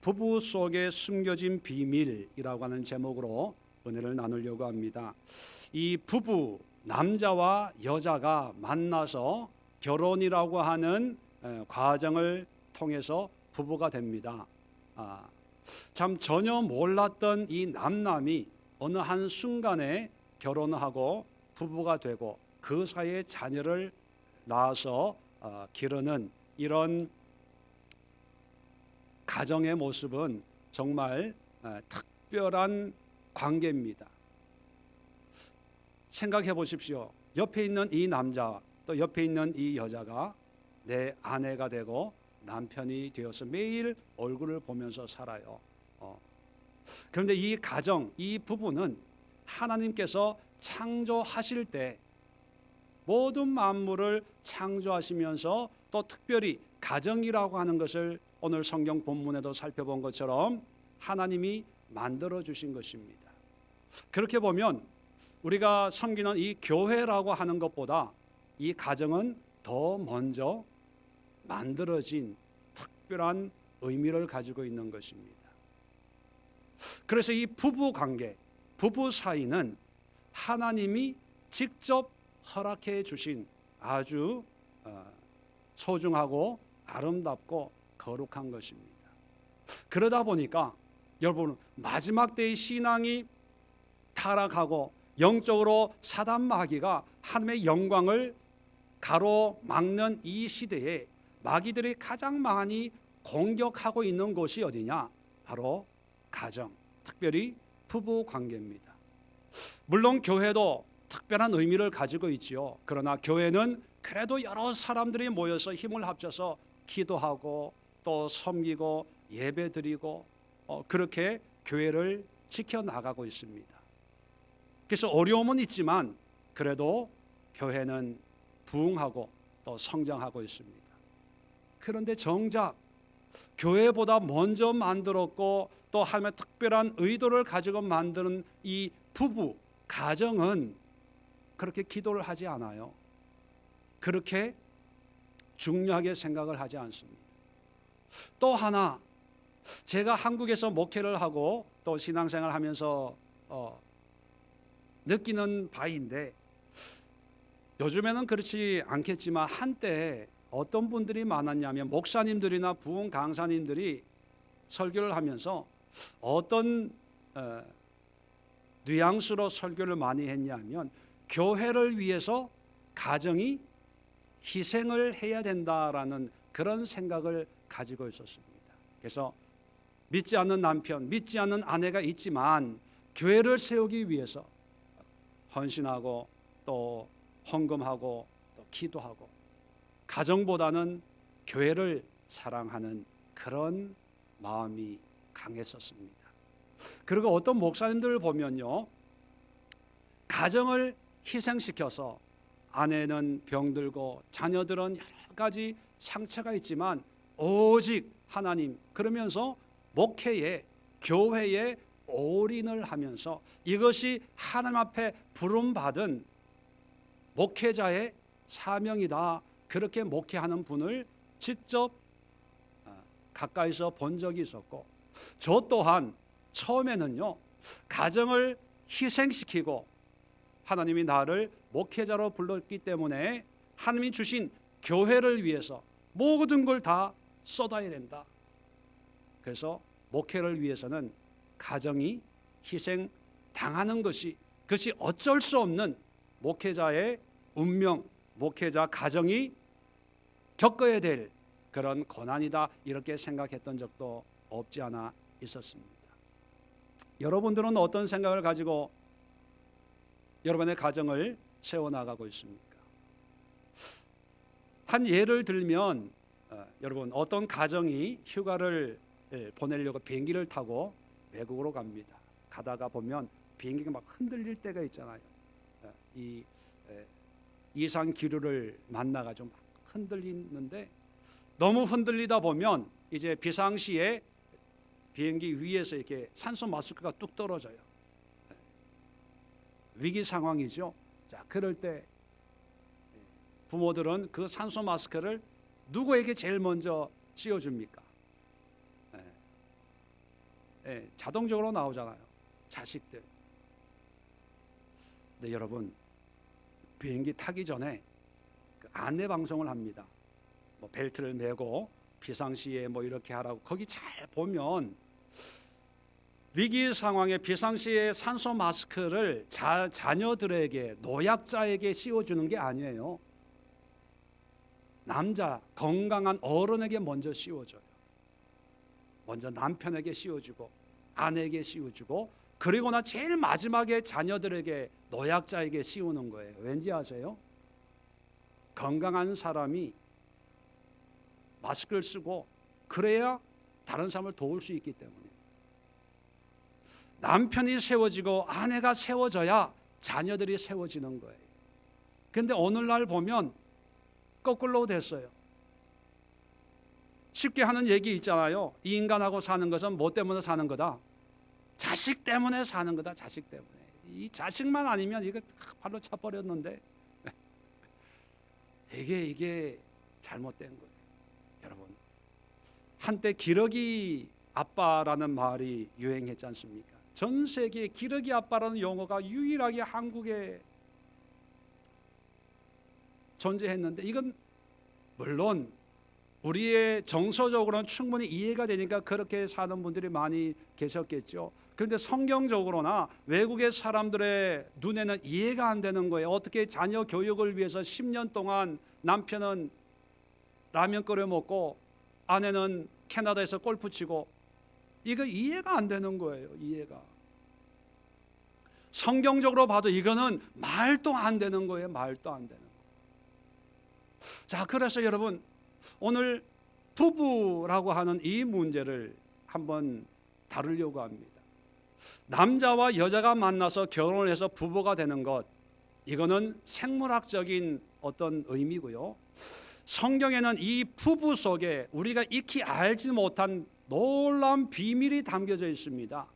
부부 속에 숨겨진 비밀이라고 하는 제목으로 은혜를 나누려고 합니다. 이 부부, 남자와 여자가 만나서 결혼이라고 하는 과정을 통해서 부부가 됩니다. 참 전혀 몰랐던 이 남남이 어느 한 순간에 결혼하고 부부가 되고 그 사이에 자녀를 낳아서 기르는 이런 가정의 모습은 정말 특별한 관계입니다. 생각해 보십시오. 옆에 있는 이 남자 또 옆에 있는 이 여자가 내 아내가 되고 남편이 되어서 매일 얼굴을 보면서 살아요. 그런데 이 가정, 이 부부는 하나님께서 창조하실 때 모든 만물을 창조하시면서 또 특별히 가정이라고 하는 것을 오늘 성경 본문에도 살펴본 것처럼 하나님이 만들어 주신 것입니다. 그렇게 보면 우리가 섬기는 이 교회라고 하는 것보다 이 가정은 더 먼저 만들어진 특별한 의미를 가지고 있는 것입니다. 그래서 이 부부 관계, 부부 사이는 하나님이 직접 허락해 주신 아주 소중하고 아름답고 거룩한 것입니다. 그러다 보니까 여러분, 마지막 때의 신앙이 타락하고 영적으로 사단 마귀가 하나님의 영광을 가로막는 이 시대에 마귀들이 가장 많이 공격하고 있는 곳이 어디냐? 바로 가정, 특별히 부부 관계입니다. 물론 교회도 특별한 의미를 가지고 있지요. 그러나 교회는 그래도 여러 사람들이 모여서 힘을 합쳐서 기도하고 또 섬기고 예배드리고 그렇게 교회를 지켜나가고 있습니다. 그래서 어려움은 있지만 그래도 교회는 부흥하고 또 성장하고 있습니다. 그런데 정작 교회보다 먼저 만들었고 또 하나님의 특별한 의도를 가지고 만드는 이 부부, 가정은 그렇게 기도를 하지 않아요. 그렇게 중요하게 생각을 하지 않습니다. 또 하나, 제가 한국에서 목회를 하고 또 신앙생활을 하면서 느끼는 바인데, 요즘에는 그렇지 않겠지만 한때 어떤 분들이 많았냐면 목사님들이나 부흥 강사님들이 설교를 하면서 어떤 뉘앙스로 설교를 많이 했냐면 교회를 위해서 가정이 희생을 해야 된다라는 그런 생각을 가지고 있었습니다. 그래서 믿지 않는 남편, 믿지 않는 아내가 있지만 교회를 세우기 위해서 헌신하고 또 헌금하고 또 기도하고 가정보다는 교회를 사랑하는 그런 마음이 강했었습니다. 그리고 어떤 목사님들을 보면요, 가정을 희생시켜서 아내는 병들고 자녀들은 여러 가지 상처가 있지만 오직 하나님, 그러면서 목회에 교회에 올인을 하면서 이것이 하나님 앞에 부름받은 목회자의 사명이다, 그렇게 목회하는 분을 직접 가까이서 본 적이 있었고, 저 또한 처음에는요, 가정을 희생시키고 하나님이 나를 목회자로 불렀기 때문에 하나님이 주신 교회를 위해서 모든 걸 다 쏟아야 된다. 그래서 목회를 위해서는 가정이 희생당하는 그것이 어쩔 수 없는 목회자의 운명, 목회자 가정이 겪어야 될 그런 고난이다, 이렇게 생각했던 적도 없지 않아 있었습니다. 여러분들은 어떤 생각을 가지고 여러분의 가정을 세워나가고 있습니까? 한 예를 들면 여러분, 어떤 가정이 휴가를 보내려고 비행기를 타고 외국으로 갑니다. 가다가 보면 비행기가 막 흔들릴 때가 있잖아요. 이 이상 기류를 만나가지고 막 흔들리는데, 너무 흔들리다 보면 이제 비상시에 비행기 위에서 이렇게 산소 마스크가 뚝 떨어져요. 위기 상황이죠. 자, 그럴 때 부모들은 그 산소 마스크를 누구에게 제일 먼저 씌워줍니까? 자동적으로 나오잖아요. 자식들. 근데 여러분, 비행기 타기 전에 그 안내 방송을 합니다. 뭐 벨트를 매고 비상시에 뭐 이렇게 하라고. 거기 잘 보면 위기 상황에 비상시에 산소 마스크를 자녀들에게, 노약자에게 씌워주는 게 아니에요. 남자 건강한 어른에게 먼저 씌워줘요. 먼저 남편에게 씌워주고 아내에게 씌워주고, 그리고 나 제일 마지막에 자녀들에게, 노약자에게 씌우는 거예요. 왠지 아세요? 건강한 사람이 마스크를 쓰고 그래야 다른 사람을 도울 수 있기 때문에. 남편이 세워지고 아내가 세워져야 자녀들이 세워지는 거예요. 그런데 오늘날 보면 거꾸로 됐어요. 쉽게 하는 얘기 있잖아요. 이 인간하고 사는 것은 뭐 때문에 사는 거다? 자식 때문에 사는 거다. 자식 때문에. 이 자식만 아니면 이거 발로 차버렸는데 이게 잘못된 거예요. 여러분, 한때 기러기 아빠라는 말이 유행했지 않습니까? 전 세계에 기러기 아빠라는 용어가 유일하게 한국에 존재했는데, 이건 물론 우리의 정서적으로는 충분히 이해가 되니까 그렇게 사는 분들이 많이 계셨겠죠. 그런데 성경적으로나 외국의 사람들의 눈에는 이해가 안 되는 거예요. 어떻게 자녀 교육을 위해서 10년 동안 남편은 라면 끓여 먹고 아내는 캐나다에서 골프 치고, 이거 이해가 안 되는 거예요. 이해가. 성경적으로 봐도 이거는 말도 안 되는 거예요. 말도 안 되는 거. 자, 그래서 여러분, 오늘 부부라고 하는 이 문제를 한번 다루려고 합니다. 남자와 여자가 만나서 결혼을 해서 부부가 되는 것, 이거는 생물학적인 어떤 의미고요. 성경에는 이 부부 속에 우리가 익히 알지 못한 놀라운 비밀이 담겨져 있습니다.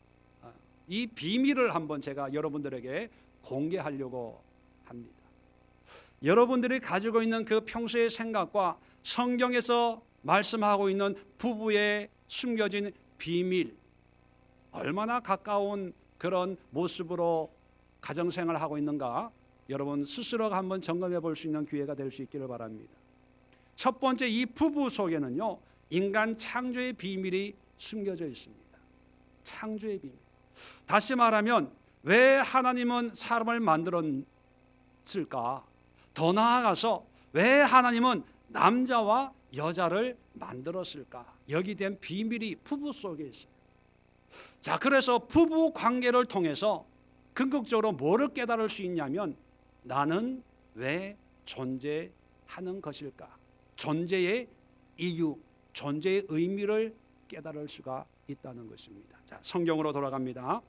이 비밀을 한번 제가 여러분들에게 공개하려고 합니다. 여러분들이 가지고 있는 그 평소의 생각과 성경에서 말씀하고 있는 부부의 숨겨진 비밀, 얼마나 가까운 그런 모습으로 가정생활을 하고 있는가, 여러분 스스로가 한번 점검해 볼 수 있는 기회가 될 수 있기를 바랍니다. 첫 번째, 이 부부 속에는요, 인간 창조의 비밀이 숨겨져 있습니다. 창조의 비밀. 다시 말하면 왜 하나님은 사람을 만들었을까? 더 나아가서 왜 하나님은 남자와 여자를 만들었을까? 여기 된 비밀이 부부 속에 있어요. 자, 그래서 부부 관계를 통해서 궁극적으로 뭐를 깨달을 수 있냐면, 나는 왜 존재하는 것일까? 존재의 이유, 존재의 의미를 깨달을 수가 있다는 것입니다. 자, 성경으로 돌아갑니다.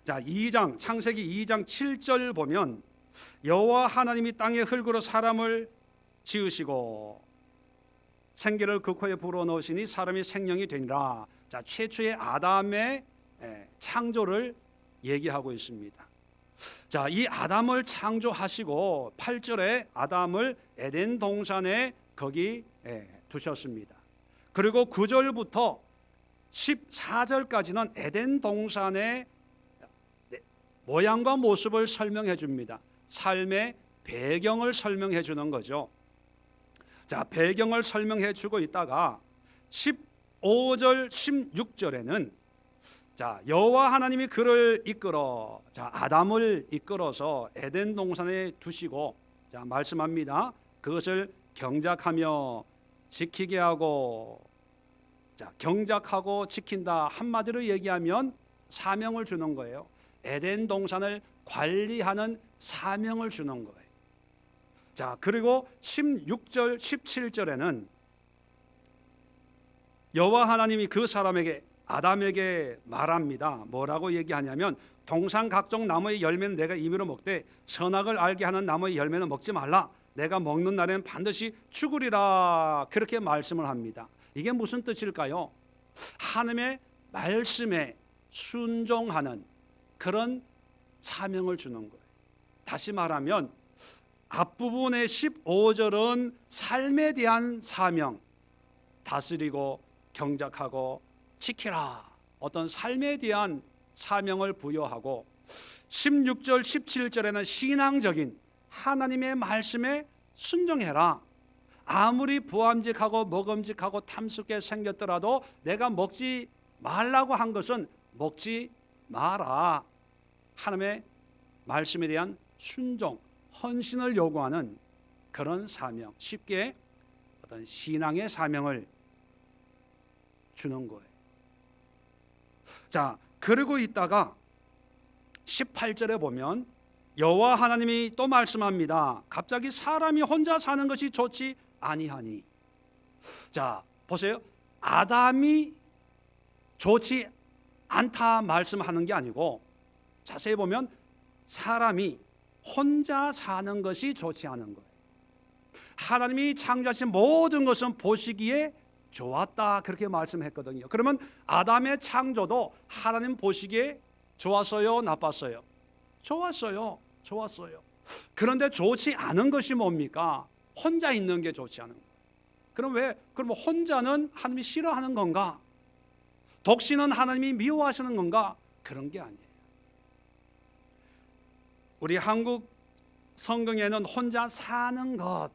자, 2장, 창세기 2장 7절 보면, 여호와 하나님이 땅의 흙으로 사람을 지으시고 생기를 그 코에 불어넣으시니 사람이 생명이 되니라. 자, 최초의 아담의 창조를 얘기하고 있습니다. 자, 이 아담을 창조하시고 8절에 아담을 에덴 동산에 거기 두셨습니다. 그리고 9절부터 14절까지는 에덴 동산의 모양과 모습을 설명해 줍니다. 삶의 배경을 설명해 주는 거죠. 자, 배경을 설명해 주고 있다가 15절 16절에는 자, 여호와 하나님이 그를 이끌어, 자, 아담을 이끌어서 에덴 동산에 두시고, 자, 말씀합니다. 그것을 경작하며 지키게 하고, 자, 경작하고 지킨다, 한마디로 얘기하면 사명을 주는 거예요. 에덴 동산을 관리하는 사명을 주는 거예요. 자, 그리고 16절 17절에는 여호와 하나님이 그 사람에게, 아담에게 말합니다. 뭐라고 얘기하냐면, 동산 각종 나무의 열매는 내가 임의로 먹되 선악을 알게 하는 나무의 열매는 먹지 말라. 내가 먹는 날에는 반드시 죽으리라. 그렇게 말씀을 합니다. 이게 무슨 뜻일까요? 하나님의 말씀에 순종하는 그런 사명을 주는 거예요. 다시 말하면 앞부분의 15절은 삶에 대한 사명, 다스리고 경작하고 지키라. 어떤 삶에 대한 사명을 부여하고 16절 17절에는 신앙적인 하나님의 말씀에 순종해라. 아무리 부함직하고 먹음직하고 탐스럽게 생겼더라도 내가 먹지 말라고 한 것은 먹지 마라. 하나님의 말씀에 대한 순종, 헌신을 요구하는 그런 사명, 쉽게 어떤 신앙의 사명을 주는 거예요. 자, 그러고 있다가 18절에 보면 여호와 하나님이 또 말씀합니다. 갑자기 사람이 혼자 사는 것이 좋지 아니하니. 자, 보세요. 아담이 좋지 않다 말씀하는 게 아니고 자세히 보면 사람이 혼자 사는 것이 좋지 않은 거예요. 하나님이 창조하신 모든 것은 보시기에 좋았다 그렇게 말씀했거든요. 그러면 아담의 창조도 하나님 보시기에 좋았어요, 나빴어요? 좋았어요. 좋았어요. 그런데 좋지 않은 것이 뭡니까? 혼자 있는 게 좋지 않은 거예요. 그럼 혼자는 하나님이 싫어하는 건가? 독신은 하나님이 미워하시는 건가? 그런 게 아니에요. 우리 한국 성경에는 혼자 사는 것,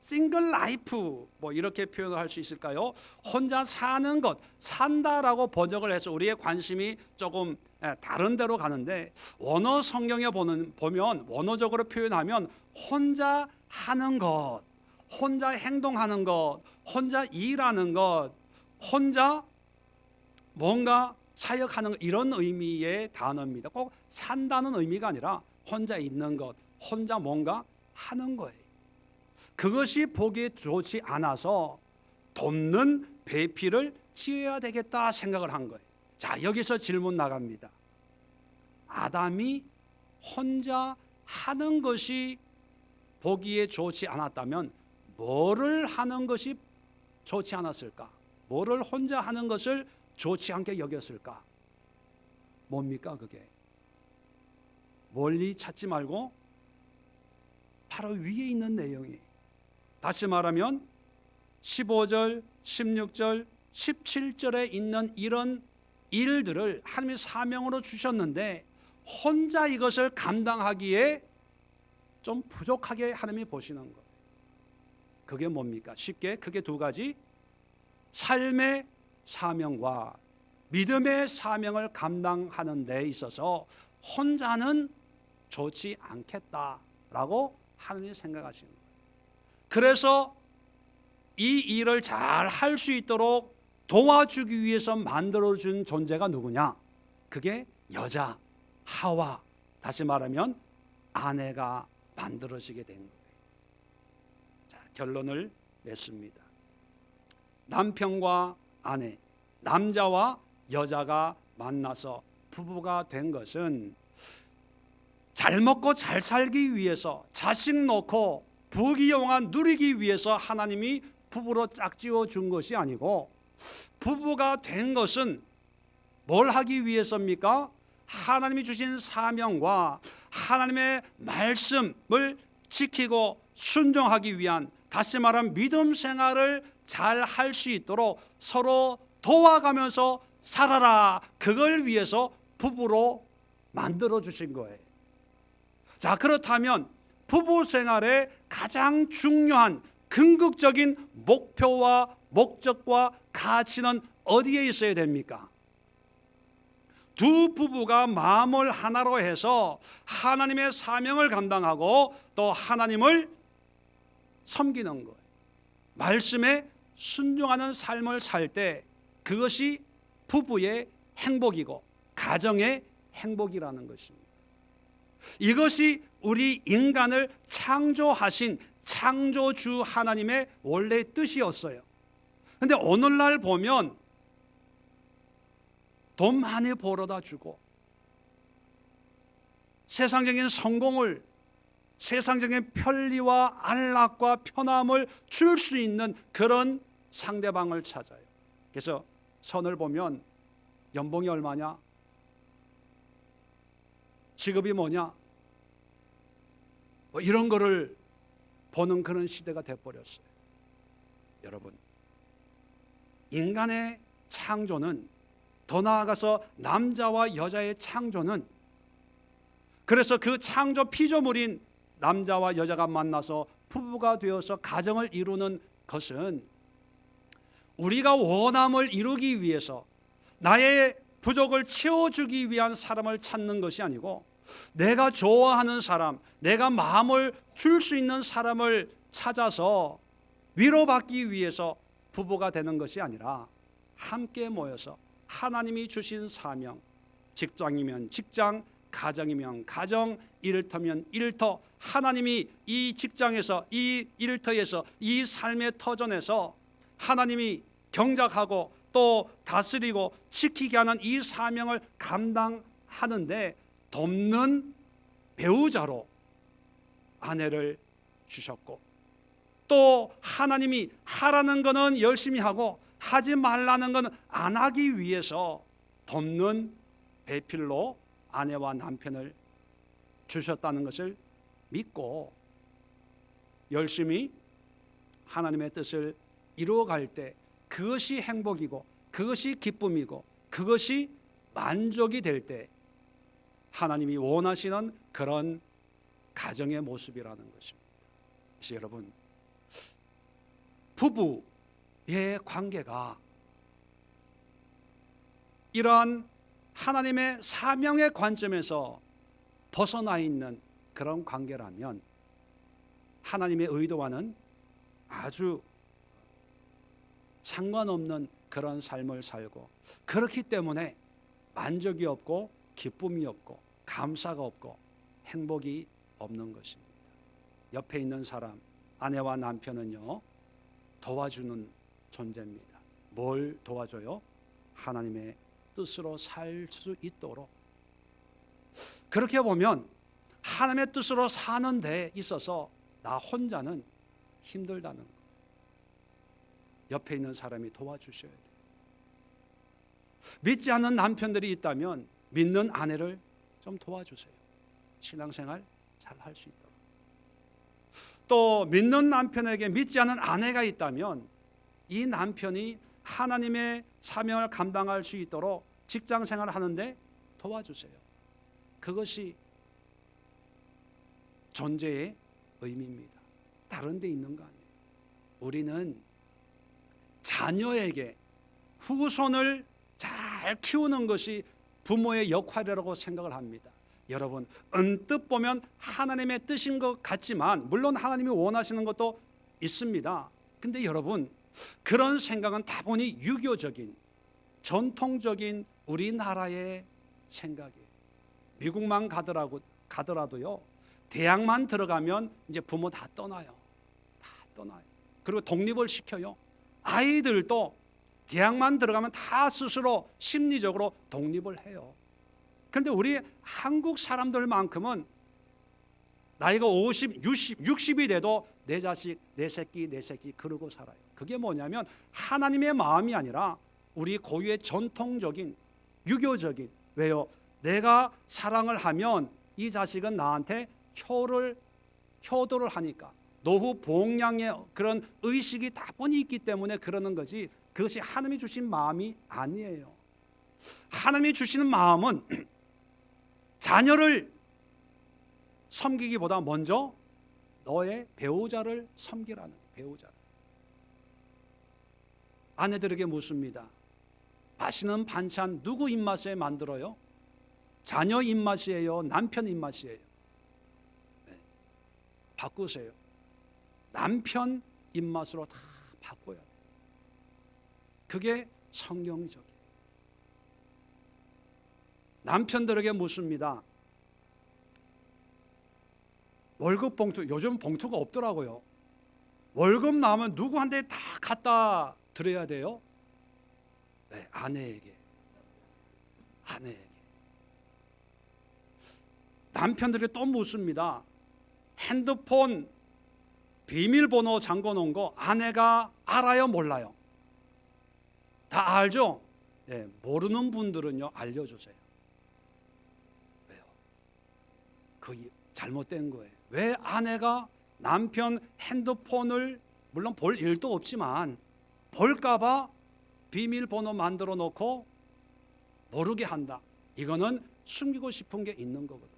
싱글 라이프 뭐 이렇게 표현을 할 수 있을까요? 혼자 사는 것, 산다라고 번역을 해서 우리의 관심이 조금 다른 데로 가는데 원어 성경에 보면 원어적으로 표현하면 혼자 하는 것, 혼자 행동하는 것, 혼자 일하는 것, 혼자 뭔가 사역하는 것, 이런 의미의 단어입니다. 꼭 산다는 의미가 아니라 혼자 있는 것, 혼자 뭔가 하는 거예요. 그것이 보기에 좋지 않아서 돕는 배필을 지어야 되겠다 생각을 한 거예요. 자, 여기서 질문 나갑니다. 아담이 혼자 하는 것이 보기에 좋지 않았다면 뭐를 하는 것이 좋지 않았을까? 뭐를 혼자 하는 것을 좋지 않게 여겼을까? 뭡니까 그게? 멀리 찾지 말고 바로 위에 있는 내용이, 다시 말하면 15절, 16절, 17절에 있는 이런 일들을 하나님이 사명으로 주셨는데 혼자 이것을 감당하기에 좀 부족하게 하나님이 보시는 거예요. 그게 뭡니까? 쉽게 그게 두 가지, 삶의 사명과 믿음의 사명을 감당하는 데 있어서 혼자는 좋지 않겠다라고 하나님이 생각하시는 거예요. 그래서 이 일을 잘 할 수 있도록 도와주기 위해서 만들어준 존재가 누구냐? 그게 여자 하와, 다시 말하면 아내가 만들어지게 된 거예요. 자, 결론을 맺습니다. 남편과 아내, 남자와 여자가 만나서 부부가 된 것은 잘 먹고 잘 살기 위해서, 자식 놓고 부귀영화 누리기 위해서 하나님이 부부로 짝지어 준 것이 아니고, 부부가 된 것은 뭘 하기 위해서입니까? 하나님이 주신 사명과 하나님의 말씀을 지키고 순종하기 위한, 다시 말하면 믿음 생활을 잘 할 수 있도록 서로 도와가면서 살아라, 그걸 위해서 부부로 만들어 주신 거예요. 자, 그렇다면 부부 생활의 가장 중요한 궁극적인 목표와 목적과 가치는 어디에 있어야 됩니까? 두 부부가 마음을 하나로 해서 하나님의 사명을 감당하고 또 하나님을 섬기는 거예요. 말씀에 순종하는 삶을 살 때 그것이 부부의 행복이고 가정의 행복이라는 것입니다. 이것이 우리 인간을 창조하신 창조주 하나님의 원래 뜻이었어요. 그런데 오늘날 보면 돈 많이 벌어다 주고 세상적인 성공을, 세상적인 편리와 안락과 편함을 줄 수 있는 그런 상대방을 찾아요. 그래서 선을 보면 연봉이 얼마냐? 직업이 뭐냐? 뭐 이런 거를 보는 그런 시대가 돼버렸어요. 여러분, 인간의 창조는 더 나아가서 남자와 여자의 창조는, 그래서 그 창조 피조물인 남자와 여자가 만나서 부부가 되어서 가정을 이루는 것은 우리가 원함을 이루기 위해서 나의 부족을 채워주기 위한 사람을 찾는 것이 아니고, 내가 좋아하는 사람, 내가 마음을 줄 수 있는 사람을 찾아서 위로받기 위해서 부부가 되는 것이 아니라, 함께 모여서 하나님이 주신 사명, 직장이면 직장, 가정이면 가정, 일터면 일터, 하나님이 이 직장에서, 이 일터에서, 이 삶의 터전에서 하나님이 경작하고 또 다스리고 지키게 하는 이 사명을 감당하는데 돕는 배우자로 아내를 주셨고, 또 하나님이 하라는 것은 열심히 하고 하지 말라는 것은 안 하기 위해서 돕는 배필로 아내와 남편을 주셨다는 것을 믿고 열심히 하나님의 뜻을 이루어갈 때 그것이 행복이고 그것이 기쁨이고 그것이 만족이 될 때 하나님이 원하시는 그런 가정의 모습이라는 것입니다. 그래서 여러분, 부부의 관계가 이러한 하나님의 사명의 관점에서 벗어나 있는 그런 관계라면 하나님의 의도와는 아주 상관없는 그런 삶을 살고, 그렇기 때문에 만족이 없고 기쁨이 없고 감사가 없고 행복이 없는 것입니다. 옆에 있는 사람, 아내와 남편은요, 도와주는 존재입니다. 뭘 도와줘요? 하나님의 뜻으로 살 수 있도록. 그렇게 보면 하나님의 뜻으로 사는 데 있어서 나 혼자는 힘들다는 것, 옆에 있는 사람이 도와주셔야 돼요. 믿지 않는 남편들이 있다면 믿는 아내를 좀 도와주세요. 신앙생활 잘 할 수 있도록. 또 믿는 남편에게 믿지 않는 아내가 있다면 이 남편이 하나님의 사명을 감당할 수 있도록 직장생활을 하는데 도와주세요. 그것이 존재의 의미입니다. 다른 데 있는 거 아니에요. 우리는 자녀에게 후손을 잘 키우는 것이 부모의 역할이라고 생각을 합니다. 여러분, 언뜻 보면 하나님의 뜻인 것 같지만 물론 하나님이 원하시는 것도 있습니다. 근데 여러분, 그런 생각은 다분히 유교적인 전통적인 우리나라의 생각이에요. 미국만 가더라도요, 대학만 들어가면 이제 부모 다 떠나요. 다 떠나요. 그리고 독립을 시켜요. 아이들도 대학만 들어가면 다 스스로 심리적으로 독립을 해요. 그런데 우리 한국 사람들만큼은 나이가 50, 60이 돼도 내 자식, 내 새끼 그러고 살아요. 그게 뭐냐면 하나님의 마음이 아니라 우리 고유의 전통적인 유교적인, 왜요? 내가 사랑을 하면 이 자식은 나한테 효도를 하니까, 노후 복양의 그런 의식이 다분히 있기 때문에 그러는 거지, 그것이 하나님이 주신 마음이 아니에요. 하나님이 주시는 마음은 자녀를 섬기기보다 먼저 너의 배우자를 섬기라는, 배우자를. 아내들에게 묻습니다. 맛있는 반찬 누구 입맛에 만들어요? 자녀 입맛이에요? 남편 입맛이에요? 네. 바꾸세요. 남편 입맛으로 다 바꿔야 돼요. 그게 성경적이에요. 남편들에게 묻습니다. 월급 봉투, 요즘 봉투가 없더라고요. 월급 나오면 누구한테 다 갖다 드려야 돼요? 네, 아내에게. 남편들이 또 묻습니다. 핸드폰 비밀번호 잠궈 놓은 거 아내가 알아요, 몰라요? 다 알죠? 네, 모르는 분들은요, 알려주세요. 왜요? 그게 잘못된 거예요. 왜 아내가 남편 핸드폰을, 물론 볼 일도 없지만 볼까봐 비밀번호 만들어 놓고 모르게 한다. 이거는 숨기고 싶은 게 있는 거거든요.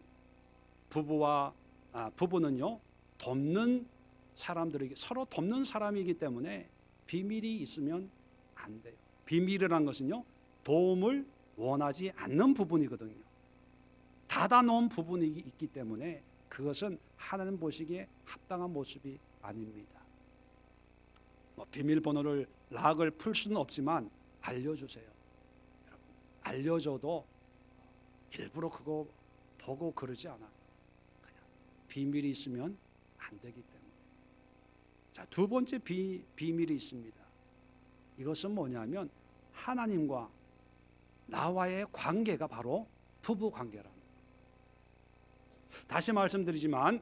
부부는요, 돕는 사람들에게 서로 돕는 사람이기 때문에 비밀이 있으면 안 돼요. 비밀이란 것은요, 도움을 원하지 않는 부분이거든요. 닫아놓은 부분이 있기 때문에 그것은 하나님 보시기에 합당한 모습이 아닙니다. 비밀번호를 락을 풀 수는 없지만 알려주세요. 여러분, 알려줘도 일부러 그거 보고 그러지 않아요. 그냥 비밀이 있으면 안 되기 때문에. 자, 두 번째 비밀이 있습니다. 이것은 뭐냐면 하나님과 나와의 관계가 바로 부부 관계랍니다. 다시 말씀드리지만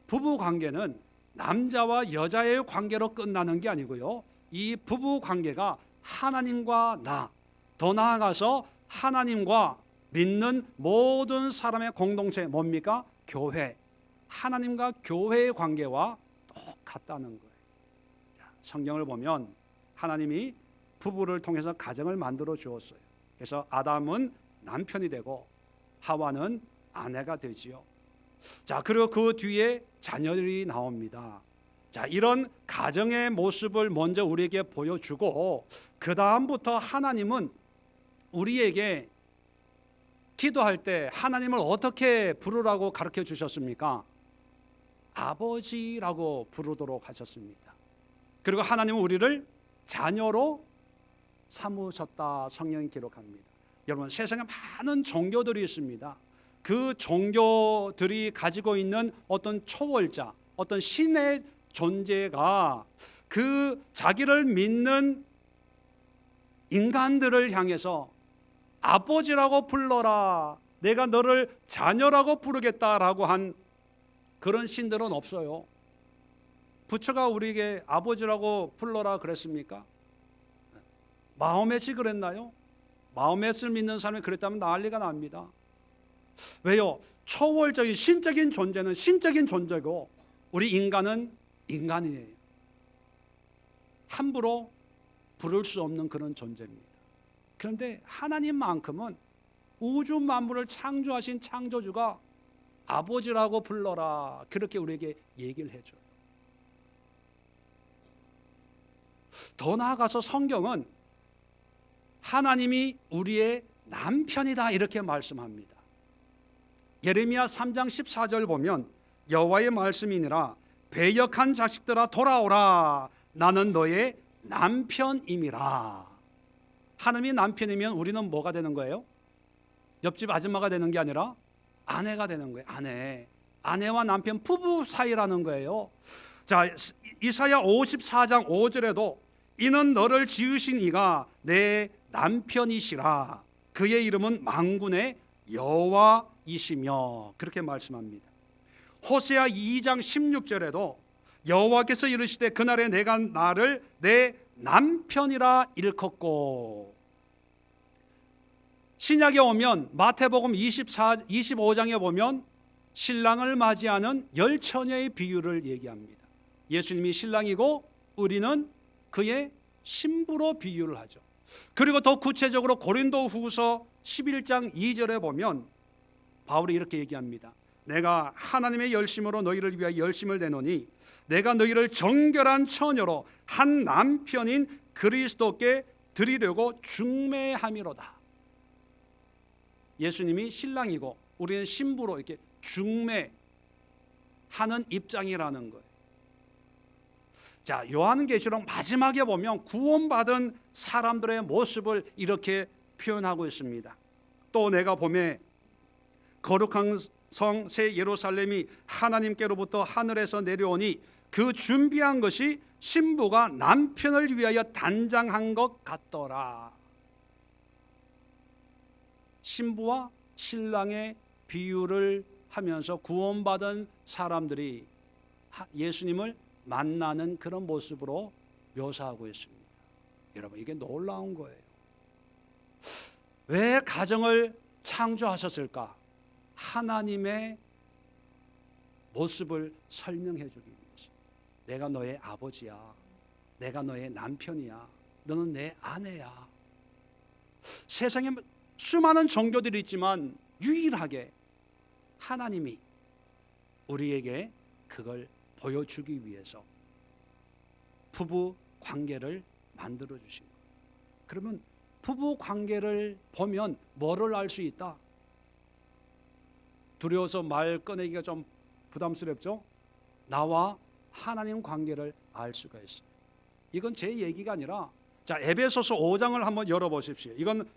부부 관계는 남자와 여자의 관계로 끝나는 게 아니고요, 이 부부 관계가 하나님과 더 나아가서 하나님과 믿는 모든 사람의 공동체, 뭡니까? 교회. 하나님과 교회의 관계와 똑같다는 거예요. 자, 성경을 보면 하나님이 부부를 통해서 가정을 만들어 주었어요. 그래서 아담은 남편이 되고 하와는 아내가 되지요. 자, 그리고 그 뒤에 자녀들이 나옵니다. 자, 이런 가정의 모습을 먼저 우리에게 보여주고 그 다음부터 하나님은 우리에게 기도할 때 하나님을 어떻게 부르라고 가르쳐 주셨습니까? 아버지라고 부르도록 하셨습니다. 그리고 하나님은 우리를 자녀로 삼으셨다, 성경이 기록합니다. 여러분, 세상에 많은 종교들이 있습니다. 그 종교들이 가지고 있는 어떤 초월자, 어떤 신의 존재가 그 자기를 믿는 인간들을 향해서 아버지라고 불러라, 내가 너를 자녀라고 부르겠다라고 한 그런 신들은 없어요. 부처가 우리에게 아버지라고 불러라 그랬습니까? 마호멧이 그랬나요? 마호멧을 믿는 사람이 그랬다면 난리가 납니다. 왜요? 초월적인 신적인 존재는 신적인 존재고 우리 인간은 인간이에요. 함부로 부를 수 없는 그런 존재입니다. 그런데 하나님만큼은 우주 만물을 창조하신 창조주가 아버지라고 불러라, 그렇게 우리에게 얘기를 해줘요. 더 나아가서 성경은 하나님이 우리의 남편이다, 이렇게 말씀합니다. 예레미야 3장 14절 보면 여호와의 말씀이니라, 배역한 자식들아 돌아오라, 나는 너의 남편임이라. 하나님이 남편이면 우리는 뭐가 되는 거예요? 옆집 아줌마가 되는 게 아니라 아내가 되는 거예요. 아내와 남편 부부 사이라는 거예요. 자, 이사야 54장 5절에도 이는 너를 지으신 이가 내 남편이시라, 그의 이름은 만군의 여호와이시며, 그렇게 말씀합니다. 호세아 2장 16절에도 여호와께서 이르시되 그날에 내가 나를 내 남편이라 일컫고, 신약에 오면 마태복음 25장에 보면 신랑을 맞이하는 열처녀의 비유를 얘기합니다. 예수님이 신랑이고 우리는 그의 신부로 비유를 하죠. 그리고 더 구체적으로 고린도후서 11장 2절에 보면 바울이 이렇게 얘기합니다. 내가 하나님의 열심으로 너희를 위하여 열심을 내노니 내가 너희를 정결한 처녀로 한 남편인 그리스도께 드리려고 중매함이로다. 예수님이 신랑이고 우리는 신부로 이렇게 중매하는 입장이라는 거예요. 자, 요한계시록 마지막에 보면 구원받은 사람들의 모습을 이렇게 표현하고 있습니다. 또 내가 보매 거룩한 성 새 예루살렘이 하나님께로부터 하늘에서 내려오니 그 준비한 것이 신부가 남편을 위하여 단장한 것 같더라. 신부와 신랑의 비유를 하면서 구원받은 사람들이 예수님을 만나는 그런 모습으로 묘사하고 있습니다. 여러분, 이게 놀라운 거예요. 왜 가정을 창조하셨을까? 하나님의 모습을 설명해 주기 위해서. 내가 너의 아버지야, 내가 너의 남편이야, 너는 내 아내야. 세상에 수많은 종교들이 있지만 유일하게 하나님이 우리에게 그걸 보여주기 위해서 부부 관계를 만들어 주신 거예요. 그러면 부부 관계를 보면 뭐를 알 수 있다? 두려워서 말 꺼내기가 좀 부담스럽죠? 나와 하나님 관계를 알 수가 있어요. 이건 제 얘기가 아니라, 자, 에베소서 5장을 한번 열어보십시오. 이건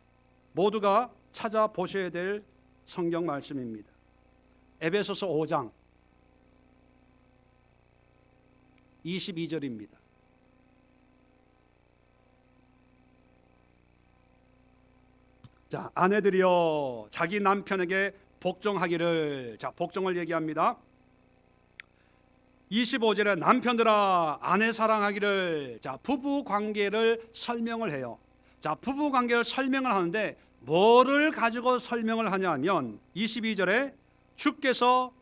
모두가 찾아보셔야 될 성경 말씀입니다. 에베소서 5장 22절입니다. 자, 아내들이여 자기 남편에게 복종하기를. 자, 복종을 얘기합니다. 25절에 남편들아 아내 사랑하기를. 자, 부부 관계를 설명을 해요. 자, 부부 관계를 설명을 하는데 뭐를 가지고 설명을 하냐면 22절에 주께서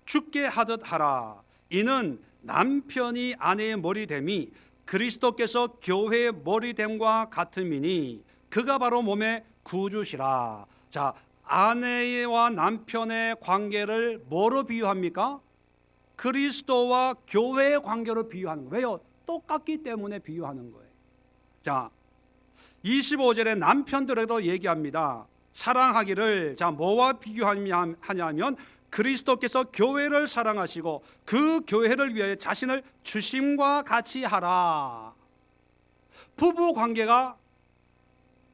주께 하듯 하라. 이는 남편이 아내의 머리됨이 그리스도께서 교회의 머리됨과 같음이니 그가 바로 몸의 구주시라. 자, 아내와 남편의 관계를 뭐로 비유합니까? 그리스도와 교회의 관계로 비유하는 거예요. 왜요? 똑같기 때문에 비유하는 거예요. 자, 25절에 남편들에도 얘기합니다. 사랑하기를. 자, 뭐와 비유하냐면 그리스도께서 교회를 사랑하시고 그 교회를 위하여 자신을 주심과 같이 하라. 부부 관계가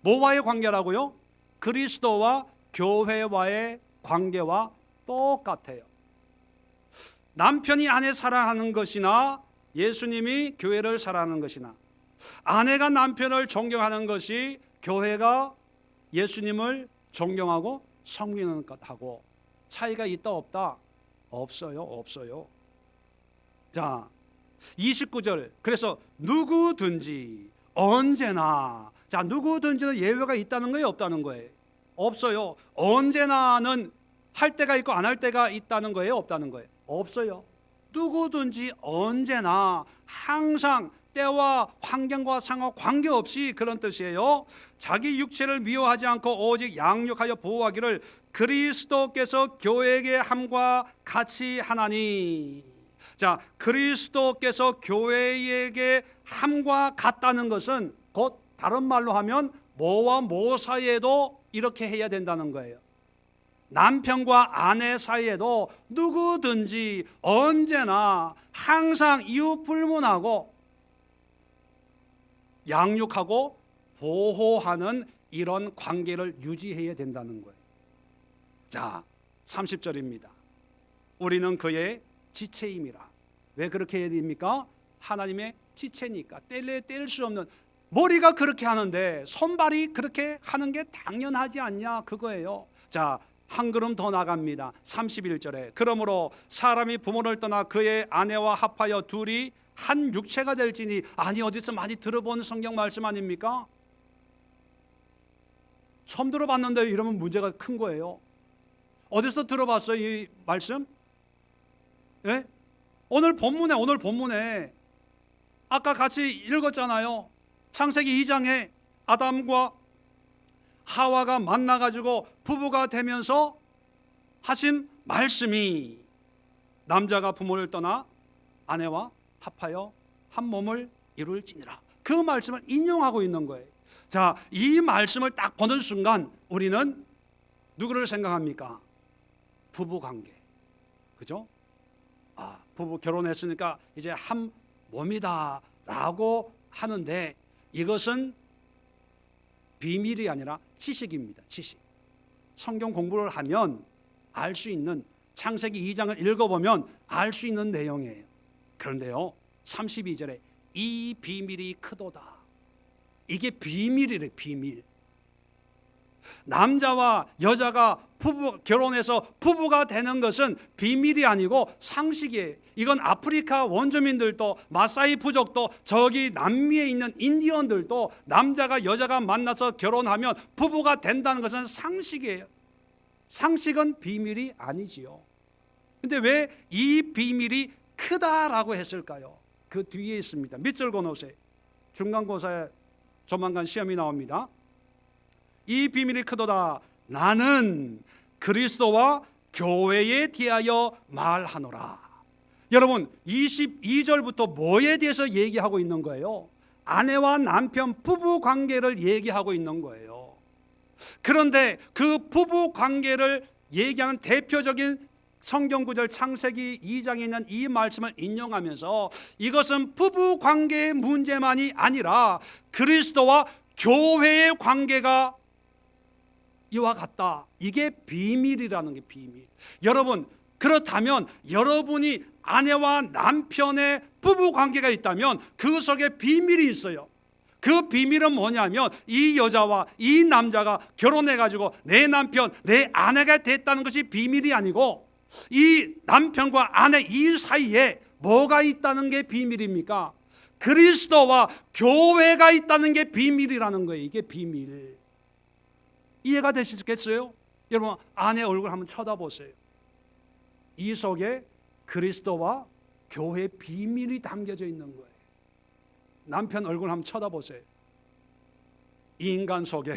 뭐와의 관계라고요? 그리스도와 교회와의 관계와 똑같아요. 남편이 아내 사랑하는 것이나 예수님이 교회를 사랑하는 것이나 아내가 남편을 존경하는 것이 교회가 예수님을 존경하고 섬기는 것하고 차이가 있다 없다? 없어요. 없어요. 자, 29절. 그래서 누구든지 언제나. 자, 누구든지는 예외가 있다는 거예요, 없다는 거예요? 없어요. 언제나는 할 때가 있고 안 할 때가 있다는 거예요, 없다는 거예요? 없어요. 누구든지 언제나 항상 때와 환경과 상황 관계없이 그런 뜻이에요. 자기 육체를 미워하지 않고 오직 양육하여 보호하기를 그리스도께서 교회에게 함과 같이 하나니. 자, 그리스도께서 교회에게 함과 같다는 것은 곧 다른 말로 하면 뭐와 뭐 사이에도 이렇게 해야 된다는 거예요. 남편과 아내 사이에도 누구든지 언제나 항상 이유 불문하고 양육하고 보호하는 이런 관계를 유지해야 된다는 거예요. 자, 30절입니다. 우리는 그의 지체임이라. 왜 그렇게 해야 됩니까? 하나님의 지체니까. 뗄 수 없는. 머리가 그렇게 하는데 손발이 그렇게 하는 게 당연하지 않냐, 그거예요. 자, 한 걸음 더 나갑니다. 31절에 그러므로 사람이 부모를 떠나 그의 아내와 합하여 둘이 한 육체가 될지니. 아니, 어디서 많이 들어본 성경 말씀 아닙니까? 처음 들어봤는데 이러면 문제가 큰 거예요. 어디서 들어봤어요, 이 말씀? 예? 오늘 본문에 아까 같이 읽었잖아요. 창세기 2장에 아담과 하와가 만나가지고 부부가 되면서 하신 말씀이 남자가 부모를 떠나 아내와 합하여 한 몸을 이룰지니라. 그 말씀을 인용하고 있는 거예요. 자, 이 말씀을 딱 보는 순간 우리는 누구를 생각합니까? 부부 관계. 그죠? 아, 부부 결혼했으니까 이제 한 몸이다 라고 하는데 이것은 비밀이 아니라 지식입니다. 지식. 성경 공부를 하면 알 수 있는, 창세기 2장을 읽어보면 알 수 있는 내용이에요. 그런데요, 32절에 이 비밀이 크도다. 이게 비밀이래, 비밀. 남자와 여자가 결혼해서 부부가 되는 것은 비밀이 아니고 상식이에요. 이건 아프리카 원주민들도, 마사이 부족도, 저기 남미에 있는 인디언들도 남자가 여자가 만나서 결혼하면 부부가 된다는 것은 상식이에요. 상식은 비밀이 아니지요. 근데 왜 이 비밀이 크다라고 했을까요? 그 뒤에 있습니다. 밑줄 그어놓으세요. 중간고사에 조만간 시험이 나옵니다. 이 비밀이 크도다. 나는 그리스도와 교회에 대하여 말하노라. 여러분 22절부터 뭐에 대해서 얘기하고 있는 거예요? 아내와 남편 부부 관계를 얘기하고 있는 거예요. 그런데 그 부부 관계를 얘기하는 대표적인 성경 구절 창세기 2장에 있는 이 말씀을 인용하면서 이것은 부부 관계의 문제만이 아니라 그리스도와 교회의 관계가 이와 같다. 이게 비밀이라는 게 비밀. 여러분 그렇다면 여러분이 아내와 남편의 부부 관계가 있다면 그 속에 비밀이 있어요. 그 비밀은 뭐냐면 이 여자와 이 남자가 결혼해가지고 내 남편, 내 아내가 됐다는 것이 비밀이 아니고 이 남편과 아내 이 사이에 뭐가 있다는 게 비밀입니까? 그리스도와 교회가 있다는 게 비밀이라는 거예요. 이게 비밀. 이해가 되시겠어요? 여러분 아내 얼굴 한번 쳐다보세요. 이 속에 그리스도와 교회의 비밀이 담겨져 있는 거예요. 남편 얼굴 한번 쳐다보세요. 이 인간 속에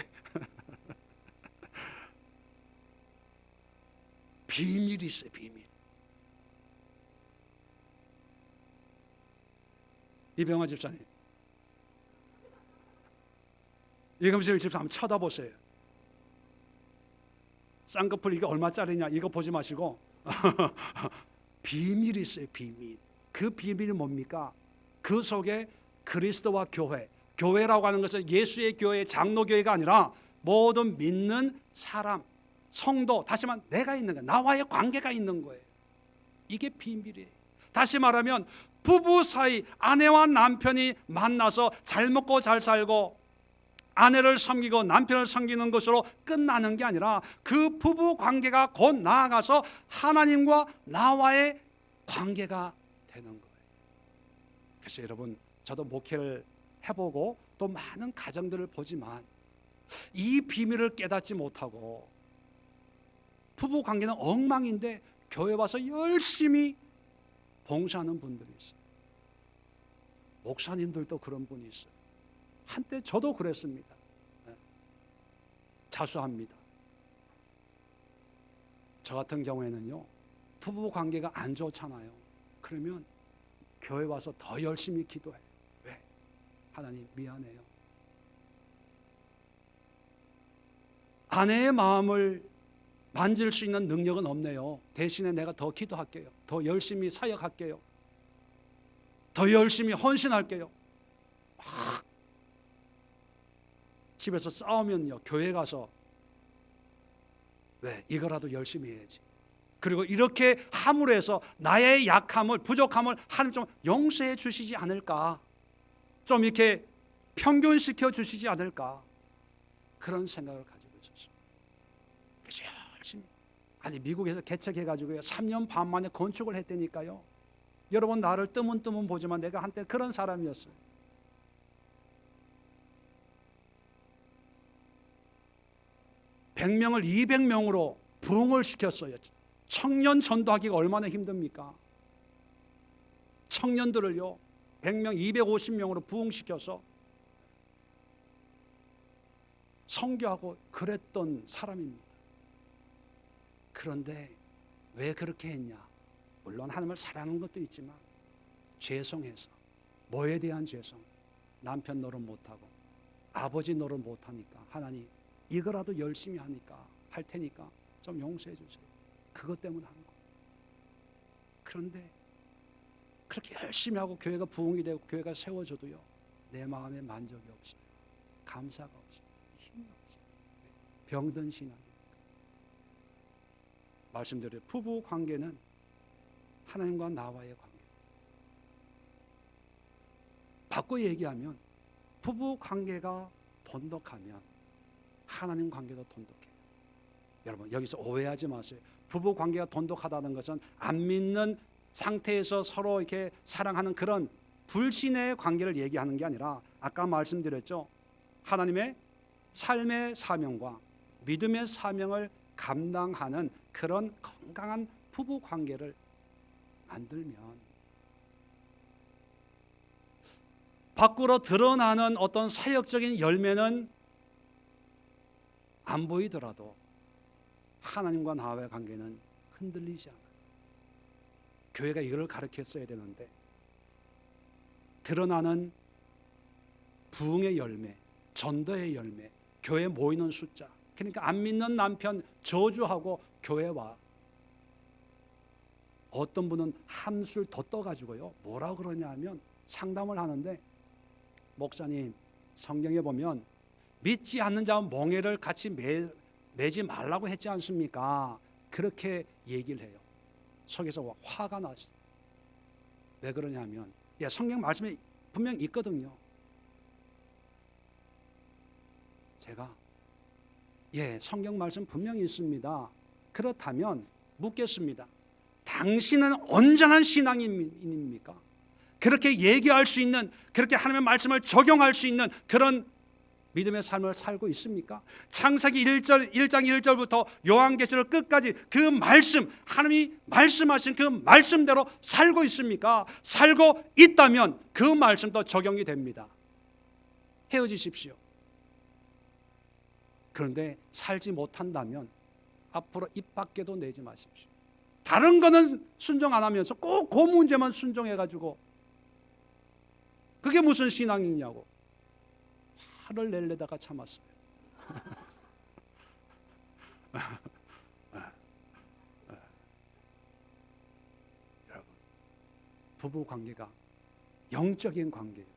비밀이 있어요. 비밀. 이병화 집사님, 이금실 집사 한번 쳐다보세요. 쌍꺼풀 이게 얼마짜리냐 이거 보지 마시고 비밀이 있어요. 비밀. 그 비밀이 뭡니까? 그 속에 그리스도와 교회, 교회라고 하는 것은 예수의 교회, 장로교회가 아니라 모든 믿는 사람, 성도, 다시 말하면 내가 있는 거예요. 나와의 관계가 있는 거예요. 이게 비밀이에요. 다시 말하면 부부 사이 아내와 남편이 만나서 잘 먹고 잘 살고 아내를 섬기고 남편을 섬기는 것으로 끝나는 게 아니라 그 부부 관계가 곧 나아가서 하나님과 나와의 관계가 되는 거예요. 그래서 여러분 저도 목회를 해보고 또 많은 가정들을 보지만 이 비밀을 깨닫지 못하고 부부 관계는 엉망인데 교회 와서 열심히 봉사하는 분들이 있어요. 목사님들도 그런 분이 있어요. 한때 저도 그랬습니다. 자수합니다. 저 같은 경우에는요, 부부 관계가 안 좋잖아요. 그러면 교회 와서 더 열심히 기도해요. 왜? 하나님 미안해요. 아내의 마음을 만질 수 있는 능력은 없네요. 대신에 내가 더 기도할게요. 더 열심히 사역할게요. 더 열심히 헌신할게요. 막 집에서 싸우면요, 교회 가서 왜? 이거라도 열심히 해야지. 그리고 이렇게 함으로 해서 나의 약함을, 부족함을 하나님 좀 용서해 주시지 않을까, 좀 이렇게 평균시켜 주시지 않을까, 그런 생각을 가지고 있었어요. 그래서 열심히, 아니 미국에서 개척해가지고요 3년 반 만에 건축을 했다니까요. 여러분 나를 뜨문뜨문 보지만 내가 한때 그런 사람이었어요. (100명을) (200명으로) 부흥을 시켰어요. 청년 전도하기가 얼마나 힘듭니까? 청년들을요 100명, 250명으로 부흥시켜서 선교하고 그랬던 사람입니다. 그런데 왜 그렇게 했냐? 물론 하나님을 사랑하는 것도 있지만 죄송해서. 뭐에 대한 죄송? 남편 노릇 못하고 아버지 노릇 못하니까 하나님 이거라도 열심히 하니까 할 테니까 좀 용서해 주세요. 그것 때문에 하는 거예요. 그런데 그렇게 열심히 하고 교회가 부흥이 되고 교회가 세워져도요 내 마음에 만족이 없어요. 감사가 없어요. 힘이 없어요. 병든 신앙이에요. 말씀드려요. 부부 관계는 하나님과 나와의 관계. 바꿔 얘기하면 부부 관계가 돈독하면 하나님 관계도 돈독해요. 여러분 여기서 오해하지 마세요. 부부 관계가 돈독하다는 것은 안 믿는 상태에서 서로 이렇게 사랑하는 그런 불신의 관계를 얘기하는 게 아니라 아까 말씀드렸죠. 하나님의 삶의 사명과 믿음의 사명을 감당하는 그런 건강한 부부 관계를 만들면 밖으로 드러나는 어떤 사역적인 열매는 안 보이더라도 하나님과 나와의 관계는 흔들리지 않아요. 교회가 이걸 가르쳤어야 되는데 드러나는 부흥의 열매, 전도의 열매, 교회 모이는 숫자, 그러니까 안 믿는 남편 저주하고 교회 와. 어떤 분은 한술 더 떠가지고요, 뭐라고 그러냐 하면 상담을 하는데, 목사님 성경에 보면 믿지 않는 자와 멍에를 같이 매지 말라고 했지 않습니까? 그렇게 얘기를 해요. 속에서 화가 났어요. 왜 그러냐면 성경 말씀에 분명히 있거든요. 제가 성경 말씀 분명히 있습니다. 그렇다면 묻겠습니다. 당신은 온전한 신앙인입니까? 그렇게 얘기할 수 있는, 그렇게 하나님의 말씀을 적용할 수 있는 그런 믿음의 삶을 살고 있습니까? 창세기 1장 1절부터 요한계시록 끝까지 그 말씀, 하나님이 말씀하신 그 말씀대로 살고 있습니까? 살고 있다면 그 말씀도 적용이 됩니다. 헤어지십시오. 그런데 살지 못한다면 앞으로 입 밖에도 내지 마십시오. 다른 거는 순종 안 하면서 꼭 그 문제만 순종해가지고 그게 무슨 신앙이냐고 화를 내려다가 참았어요. 여러분, 부부 관계가 영적인 관계예요.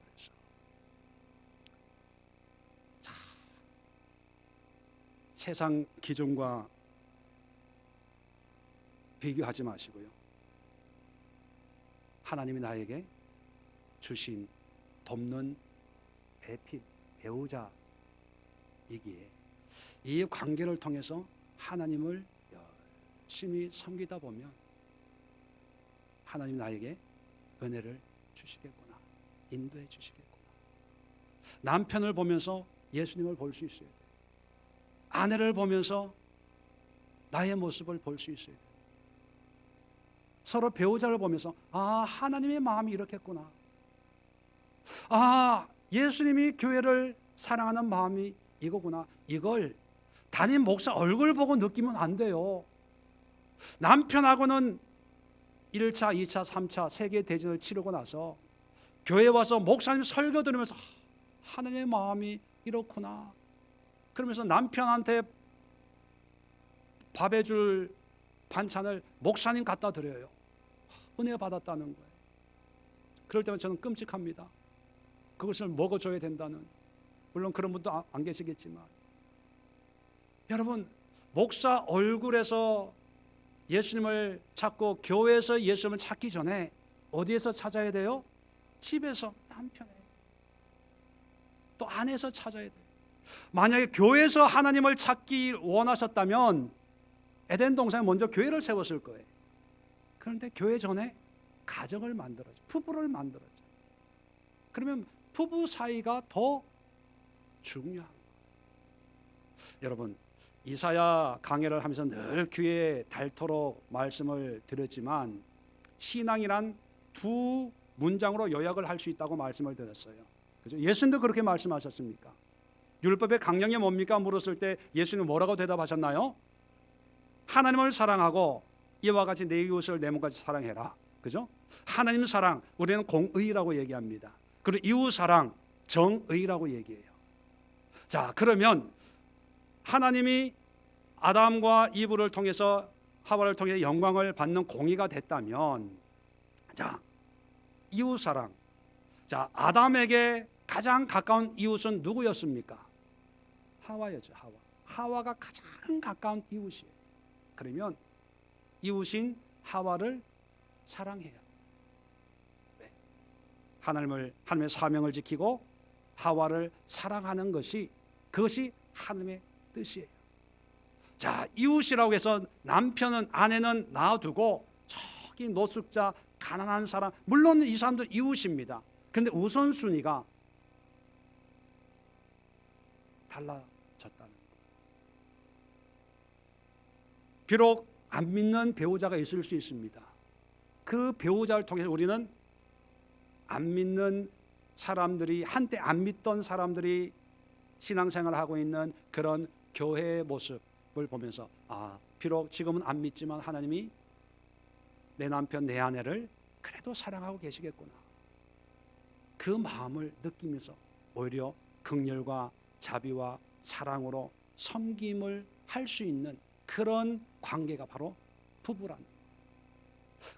세상 기준과 비교하지 마시고요, 하나님이 나에게 주신 돕는 배우자이기에 이 관계를 통해서 하나님을 열심히 섬기다 보면 하나님 나에게 은혜를 주시겠구나, 인도해 주시겠구나. 남편을 보면서 예수님을 볼 수 있어야 돼요. 아내를 보면서 나의 모습을 볼 수 있어야 돼요. 서로 배우자를 보면서 하나님의 마음이 이렇겠구나, 예수님이 교회를 사랑하는 마음이 이거구나. 이걸 담임 목사 얼굴 보고 느끼면 안 돼요. 남편하고는 1차, 2차, 3차 세계대전을 치르고 나서 교회 와서 목사님 설교 들으면서 하나님의 마음이 이렇구나, 그러면서 남편한테 밥해 줄 반찬을 목사님 갖다 드려요. 은혜 받았다는 거예요. 그럴 때만 저는 끔찍합니다. 그것을 먹어줘야 된다는, 물론 그런 분도 안 계시겠지만, 여러분, 목사 얼굴에서 예수님을 찾고 교회에서 예수님을 찾기 전에 어디에서 찾아야 돼요? 집에서, 남편에, 또 안에서 찾아야 돼요. 만약에 교회에서 하나님을 찾기 원하셨다면 에덴 동산에 먼저 교회를 세웠을 거예요. 그런데 교회 전에 가정을 만들었죠. 부부를 만들었죠. 그러면 부부 사이가 더 중요한 거예요. 여러분, 이사야 강해를 하면서 늘 귀에 닳도록 말씀을 드렸지만, 신앙이란 두 문장으로 요약을 할 수 있다고 말씀을 드렸어요. 그죠? 예수님도 그렇게 말씀하셨습니까? 율법의 강령이 뭡니까? 물었을 때 예수님은 뭐라고 대답하셨나요? 하나님을 사랑하고 이와 같이 내 이웃을 내 몸같이 사랑해라. 그죠? 하나님 사랑, 우리는 공의라고 얘기합니다. 그리고 이웃 사랑, 정의라고 얘기해요. 자, 그러면 하나님이 아담과 이브를 통해서, 하와를 통해 영광을 받는 공의가 됐다면, 자, 이웃 사랑. 자, 아담에게 가장 가까운 이웃은 누구였습니까? 하와였죠. 하와가 가장 가까운 이웃이에요. 그러면 이웃인 하와를 사랑해요. 네. 하나님의 사명을 지키고 하와를 사랑하는 것이, 그것이 하나님의 뜻이에요. 자, 이웃이라고 해서 남편은, 아내는 놔두고 저기 노숙자, 가난한 사람, 물론 이 사람도 이웃입니다. 그런데 우선순위가 달라졌다는 거예요. 비록 안 믿는 배우자가 있을 수 있습니다. 그 배우자를 통해서 우리는 안 믿는 사람들이, 한때 안 믿던 사람들이 신앙생활을 하고 있는 그런 교회의 모습을 보면서 비록 지금은 안 믿지만 하나님이 내 남편 내 아내를 그래도 사랑하고 계시겠구나. 그 마음을 느끼면서 오히려 긍휼과 자비와 사랑으로 섬김을 할 수 있는 그런 관계가 바로 부부란.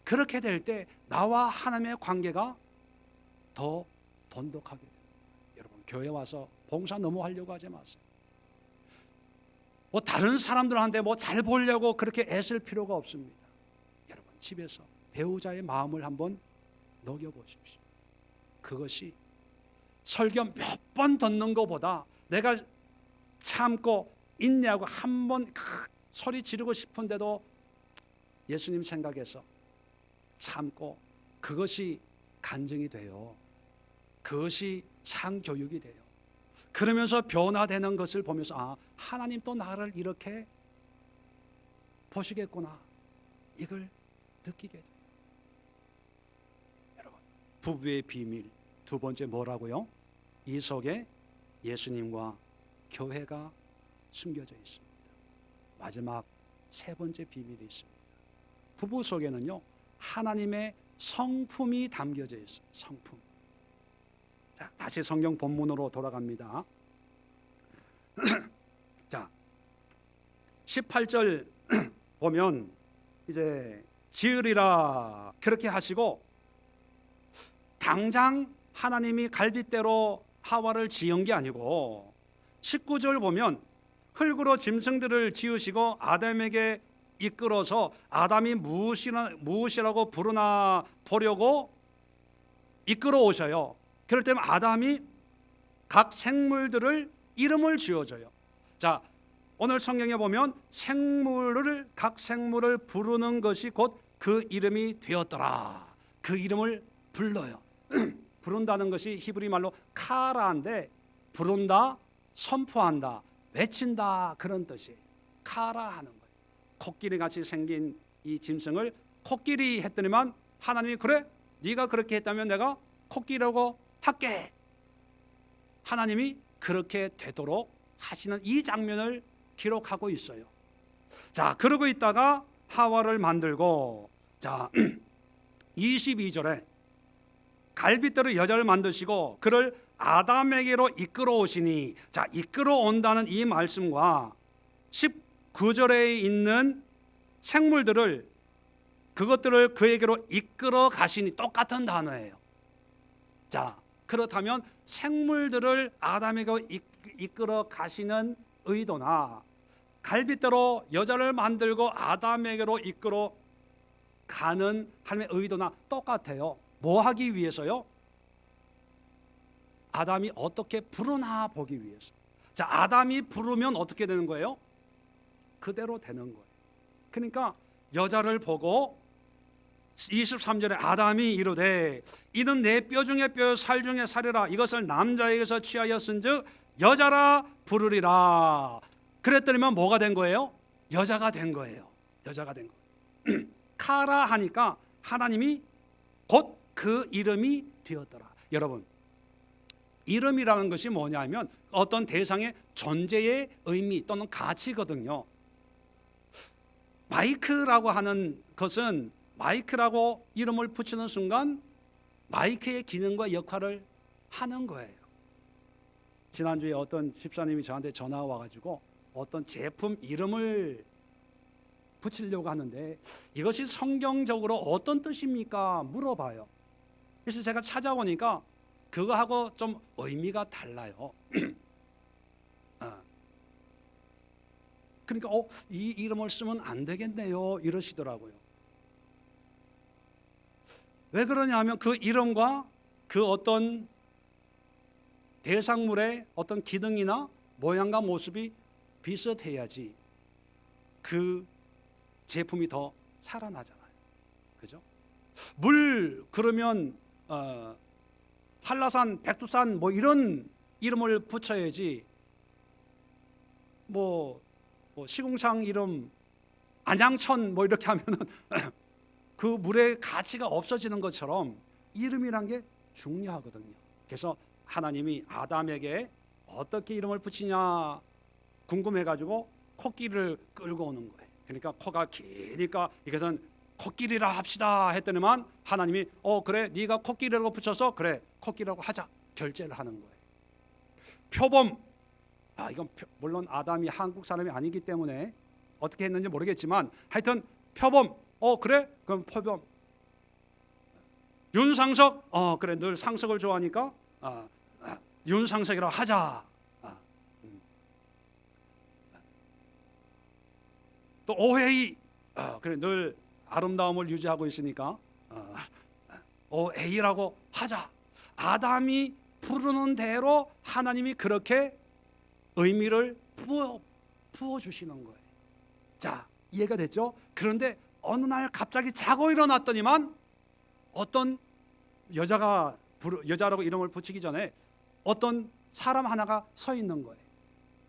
그렇게 될 때 나와 하나님의 관계가 더 돈독하게 돼요. 여러분, 교회 와서 봉사 너무 하려고 하지 마세요. 뭐 다른 사람들한테 뭐 잘 보려고 그렇게 애쓸 필요가 없습니다. 여러분, 집에서 배우자의 마음을 한번 녹여보십시오. 그것이 설교 몇 번 듣는 것보다 내가 참고 인내하고 한 번 소리 지르고 싶은데도 예수님 생각해서 참고 그것이 간증이 돼요. 그것이 상교육이 돼요. 그러면서 변화되는 것을 보면서 하나님 또 나를 이렇게 보시겠구나, 이걸 느끼게 돼요. 여러분, 부부의 비밀 두 번째 뭐라고요? 이 속에 예수님과 교회가 숨겨져 있습니다. 마지막 세 번째 비밀이 있습니다. 부부 속에는요, 하나님의 성품이 담겨져 있어요. 성품. 자, 다시 성경 본문으로 돌아갑니다. 자, 18절 보면 이제 지으리라 그렇게 하시고 당장 하나님이 갈빗대로 하와를 지은 게 아니고 19절 보면 흙으로 짐승들을 지으시고 아담에게 이끌어서 아담이 무엇이라고 부르나 보려고 이끌어 오셔요. 그럴 때면 아담이 각 생물들을 이름을 지어줘요. 자, 오늘 성경에 보면 각 생물을 부르는 것이 곧 그 이름이 되었더라. 그 이름을 불러요. 부른다는 것이 히브리 말로 카라인데 부른다, 선포한다, 외친다 그런 뜻이에요. 카라 하는 거예요. 코끼리 같이 생긴 이 짐승을 코끼리 했더니만 하나님이 그래? 네가 그렇게 했다면 내가 코끼리라고 할게. 하나님이 그렇게 되도록 하시는 이 장면을 기록하고 있어요. 자, 그러고 있다가 하와를 만들고, 자 22절에 갈빗대로 여자를 만드시고 그를 아담에게로 이끌어 오시니, 자, 이끌어 온다는 이 말씀과 19절에 있는 생물들을 그것들을 그에게로 이끌어 가시니 똑같은 단어예요. 자, 그렇다면 생물들을 아담에게로 이끌어 가시는 의도나 갈빗대로 여자를 만들고 아담에게로 이끌어 가는 하나님의 의도나 똑같아요. 뭐 하기 위해서요? 아담이 어떻게 부르나 보기 위해서. 자, 아담이 부르면 어떻게 되는 거예요? 그대로 되는 거예요. 그러니까 여자를 보고 23절에 아담이 이르되 이는 내 뼈 중에 뼈 살 중에 살이라 이것을 남자에게서 취하였은즉 여자라 부르리라. 그랬더니만 뭐가 된 거예요? 여자가 된 거예요. 여자가 된 거예요. 카라 하니까 하나님이 곧 그 이름이 되었더라. 여러분, 이름이라는 것이 뭐냐면 어떤 대상의 존재의 의미 또는 가치거든요. 마이크라고 하는 것은 마이크라고 이름을 붙이는 순간 마이크의 기능과 역할을 하는 거예요. 지난주에 어떤 집사님이 저한테 전화가 와가지고 어떤 제품 이름을 붙이려고 하는데 이것이 성경적으로 어떤 뜻입니까? 물어봐요. 그래서 제가 찾아보니까 그거하고 좀 의미가 달라요. 그러니까 이 이름을 쓰면 안 되겠네요 이러시더라고요. 왜 그러냐면 그 이름과 그 어떤 대상물의 어떤 기능이나 모양과 모습이 비슷해야지 그 제품이 더 살아나잖아요. 그죠? 물 그러면 한라산, 백두산 뭐 이런 이름을 붙여야지 뭐 시궁창 이름 안양천 뭐 이렇게 하면은 그 물의 가치가 없어지는 것처럼 이름이란 게 중요하거든요. 그래서 하나님이 아담에게 어떻게 이름을 붙이냐 궁금해가지고 코끼리를 끌고 오는 거예요. 그러니까 코가 기니까 이것은 코끼리라 합시다 했더니만 하나님이 그래 네가 코끼리라고 붙여서 그래 코끼리라고 하자 결제를 하는 거예요. 표범, 이건 물론 아담이 한국 사람이 아니기 때문에 어떻게 했는지 모르겠지만 하여튼 표범, 그래 그럼 표범. 윤상석, 그래 늘 상석을 좋아하니까 윤상석이라고 하자. 또 오해이, 그래 늘 아름다움을 유지하고 있으니까 오해이라고 하자. 아담이 부르는 대로 하나님이 그렇게 의미를 부어주시는 거예요. 자, 이해가 됐죠? 그런데 어느 날 갑자기 자고 일어났더니만 어떤 여자라고 이름을 붙이기 전에 어떤 사람 하나가 서 있는 거예요.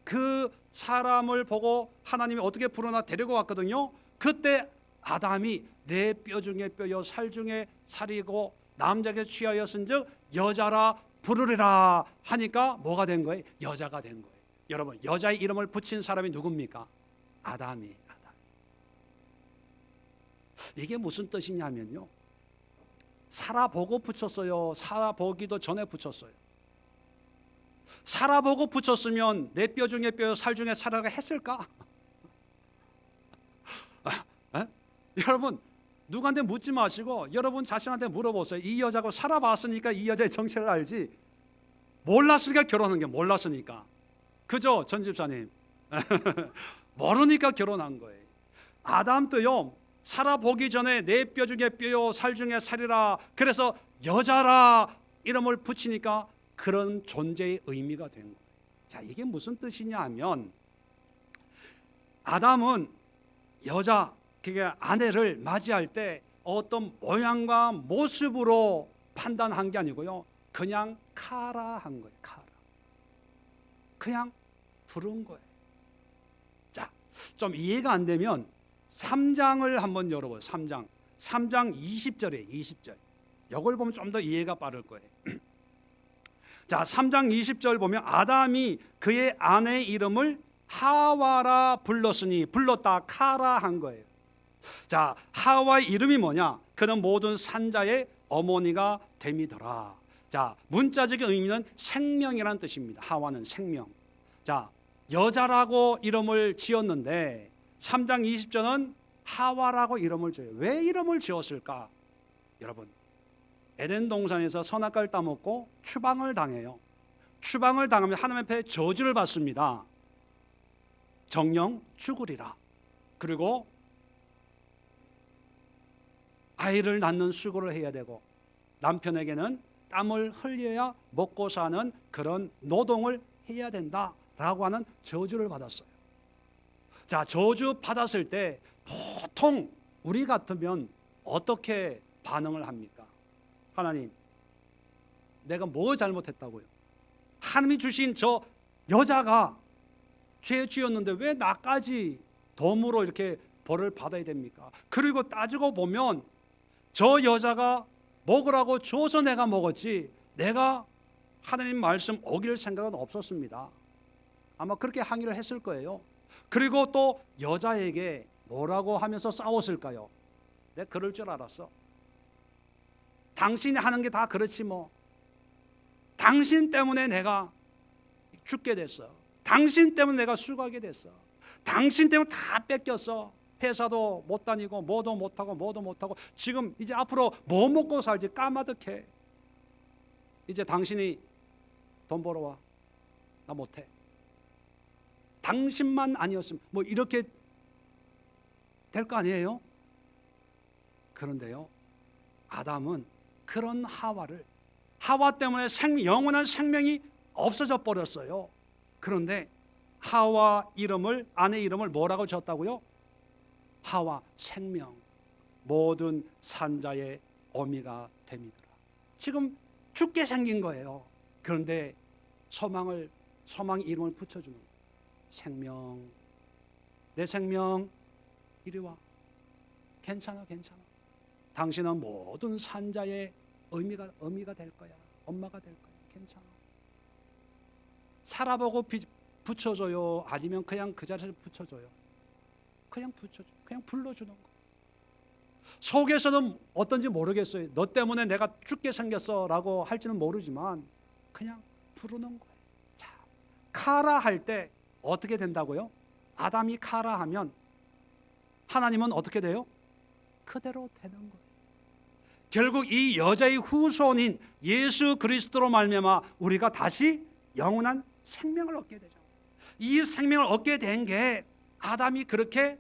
그 사람을 보고 하나님이 어떻게 부르나 데리고 왔거든요. 그때 아담이 내 뼈 중에 뼈요 살 중에 살이고 남자에게 취하였은즉 여자라 부르리라 하니까 뭐가 된 거예요? 여자가 된 거예요. 여러분, 여자의 이름을 붙인 사람이 누굽니까? 아담이. 이게 무슨 뜻이냐면요, 살아보고 붙였어요? 살아보기도 전에 붙였어요? 살아보고 붙였으면 내 뼈 중에 뼈요 살 중에 살아가 했을까? 여러분, 누구한테 묻지 마시고 여러분 자신한테 물어보세요. 이 여자하고 살아봤으니까 이 여자의 정체를 알지, 몰랐으니까 결혼한 게 몰랐으니까. 그죠, 전 집사님? 모르니까 결혼한 거예요. 아담도요, 살아보기 전에 내 뼈 중에 뼈요 살 중에 살이라 그래서 여자라 이름을 붙이니까 그런 존재의 의미가 된 거예요. 자, 이게 무슨 뜻이냐 하면 아담은 여자, 그게 아내를 맞이할 때 어떤 모양과 모습으로 판단한 게 아니고요, 그냥 카라 한 거예요. 카라. 그냥 부른 거예요. 자, 좀 이해가 안 되면 3장을 한번 열어봐요. 3장 20절에 20절. 이걸 보면 좀 더 이해가 빠를 거예요. 자, 3장 20절 보면 아담이 그의 아내의 이름을 하와라 불렀으니, 불렀다 카라 한 거예요. 자, 하와의 이름이 뭐냐? 그는 모든 산자의 어머니가 됨이더라. 자, 문자적인 의미는 생명이라는 뜻입니다. 하와는 생명. 자, 여자라고 이름을 지었는데 3장 20절은 하와라고 이름을 지어요. 왜 이름을 지었을까? 여러분, 에덴 동산에서 선악과를 따먹고 추방을 당해요. 추방을 당하면 하나님 앞에 저주를 받습니다. 정령 죽으리라. 그리고 아이를 낳는 수고를 해야 되고 남편에게는 땀을 흘려야 먹고 사는 그런 노동을 해야 된다라고 하는 저주를 받았어요. 자, 저주 받았을 때 보통 우리 같으면 어떻게 반응을 합니까? 하나님, 내가 뭐 잘못했다고요? 하나님이 주신 저 여자가 죄 지었는데 왜 나까지 덤으로 이렇게 벌을 받아야 됩니까? 그리고 따지고 보면 저 여자가 먹으라고 줘서 내가 먹었지 내가 하나님 말씀 어길 생각은 없었습니다. 아마 그렇게 항의를 했을 거예요. 그리고 또 여자에게 뭐라고 하면서 싸웠을까요? 내가 그럴 줄 알았어. 당신이 하는 게 다 그렇지 뭐. 당신 때문에 내가 죽게 됐어. 당신 때문에 내가 수고하게 됐어. 당신 때문에 다 뺏겼어. 회사도 못 다니고 뭐도 못하고 지금 이제 앞으로 뭐 먹고 살지 까마득해. 이제 당신이 돈 벌어와. 나 못해. 당신만 아니었으면 뭐 이렇게 될 거 아니에요? 그런데요, 아담은 그런 하와 때문에 영원한 생명이 없어져 버렸어요. 그런데 하와 이름을, 아내 이름을 뭐라고 지었다고요? 하와, 생명, 모든 산자의 어미가 됨이더라. 지금 죽게 생긴 거예요. 그런데 소망 이름을 붙여주는 거예요. 생명, 내 생명 이리 와. 괜찮아. 당신은 모든 산자의 어미가 될 거야. 엄마가 될 거야. 괜찮아. 살아보고 붙여줘요? 아니면 그냥 그 자리에서 붙여줘요? 그냥 붙여줘. 그냥 불러주는 거. 속에서는 어떤지 모르겠어요. 너 때문에 내가 죽게 생겼어 라고 할지는 모르지만 그냥 부르는 거예요. 자, 카라 할 때 어떻게 된다고요? 아담이 카라 하면 하나님은 어떻게 돼요? 그대로 되는 거예요. 결국 이 여자의 후손인 예수 그리스도로 말미암아 우리가 다시 영원한 생명을 얻게 되죠. 이 생명을 얻게 된 게 아담이 그렇게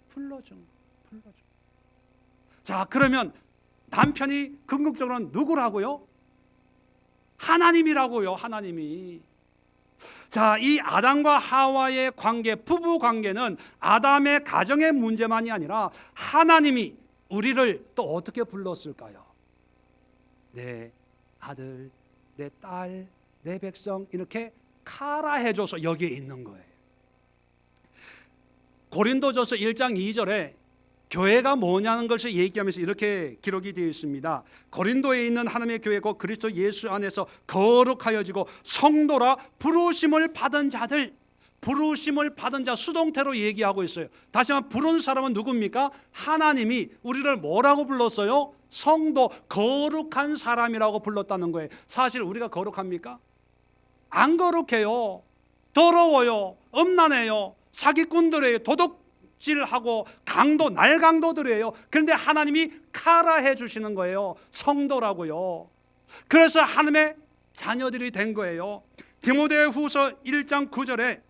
불러준 거예요. 자, 그러면 남편이 궁극적으로는 누구라고요? 하나님이라고요. 하나님이. 자, 이 아담과 하와의 관계, 부부 관계는 아담의 가정의 문제만이 아니라 하나님이 우리를 또 어떻게 불렀을까요? 내 아들, 내 딸, 내 백성 이렇게 카라해줘서 여기에 있는 거예요. 고린도전서 1장 2절에 교회가 뭐냐는 것을 얘기하면서 이렇게 기록이 되어 있습니다. 고린도에 있는 하나님의 교회 곧 그리스도 예수 안에서 거룩하여지고 성도라 부르심을 받은 자들, 부르심을 받은 자 수동태로 얘기하고 있어요. 다시 한번 부른 사람은 누굽니까? 하나님이 우리를 뭐라고 불렀어요? 성도, 거룩한 사람이라고 불렀다는 거예요. 사실 우리가 거룩합니까? 안 거룩해요. 더러워요. 음란해요. 사기꾼들이에요. 도둑질하고 날강도들이에요. 그런데 하나님이 카라해 주시는 거예요. 성도라고요. 그래서 하나님의 자녀들이 된 거예요. 디모데후서 1장 9절에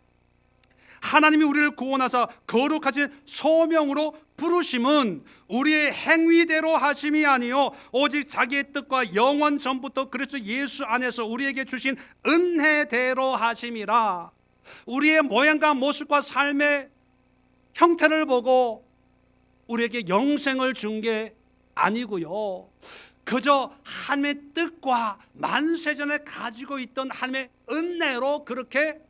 하나님이 우리를 구원하사 거룩하신 소명으로 부르심은 우리의 행위대로 하심이 아니요 오직 자기의 뜻과 영원 전부터 그리스도 예수 안에서 우리에게 주신 은혜대로 하심이라. 우리의 모양과 모습과 삶의 형태를 보고 우리에게 영생을 준 게 아니고요, 그저 하나님의 뜻과 만세전에 가지고 있던 하나님의 은혜로 그렇게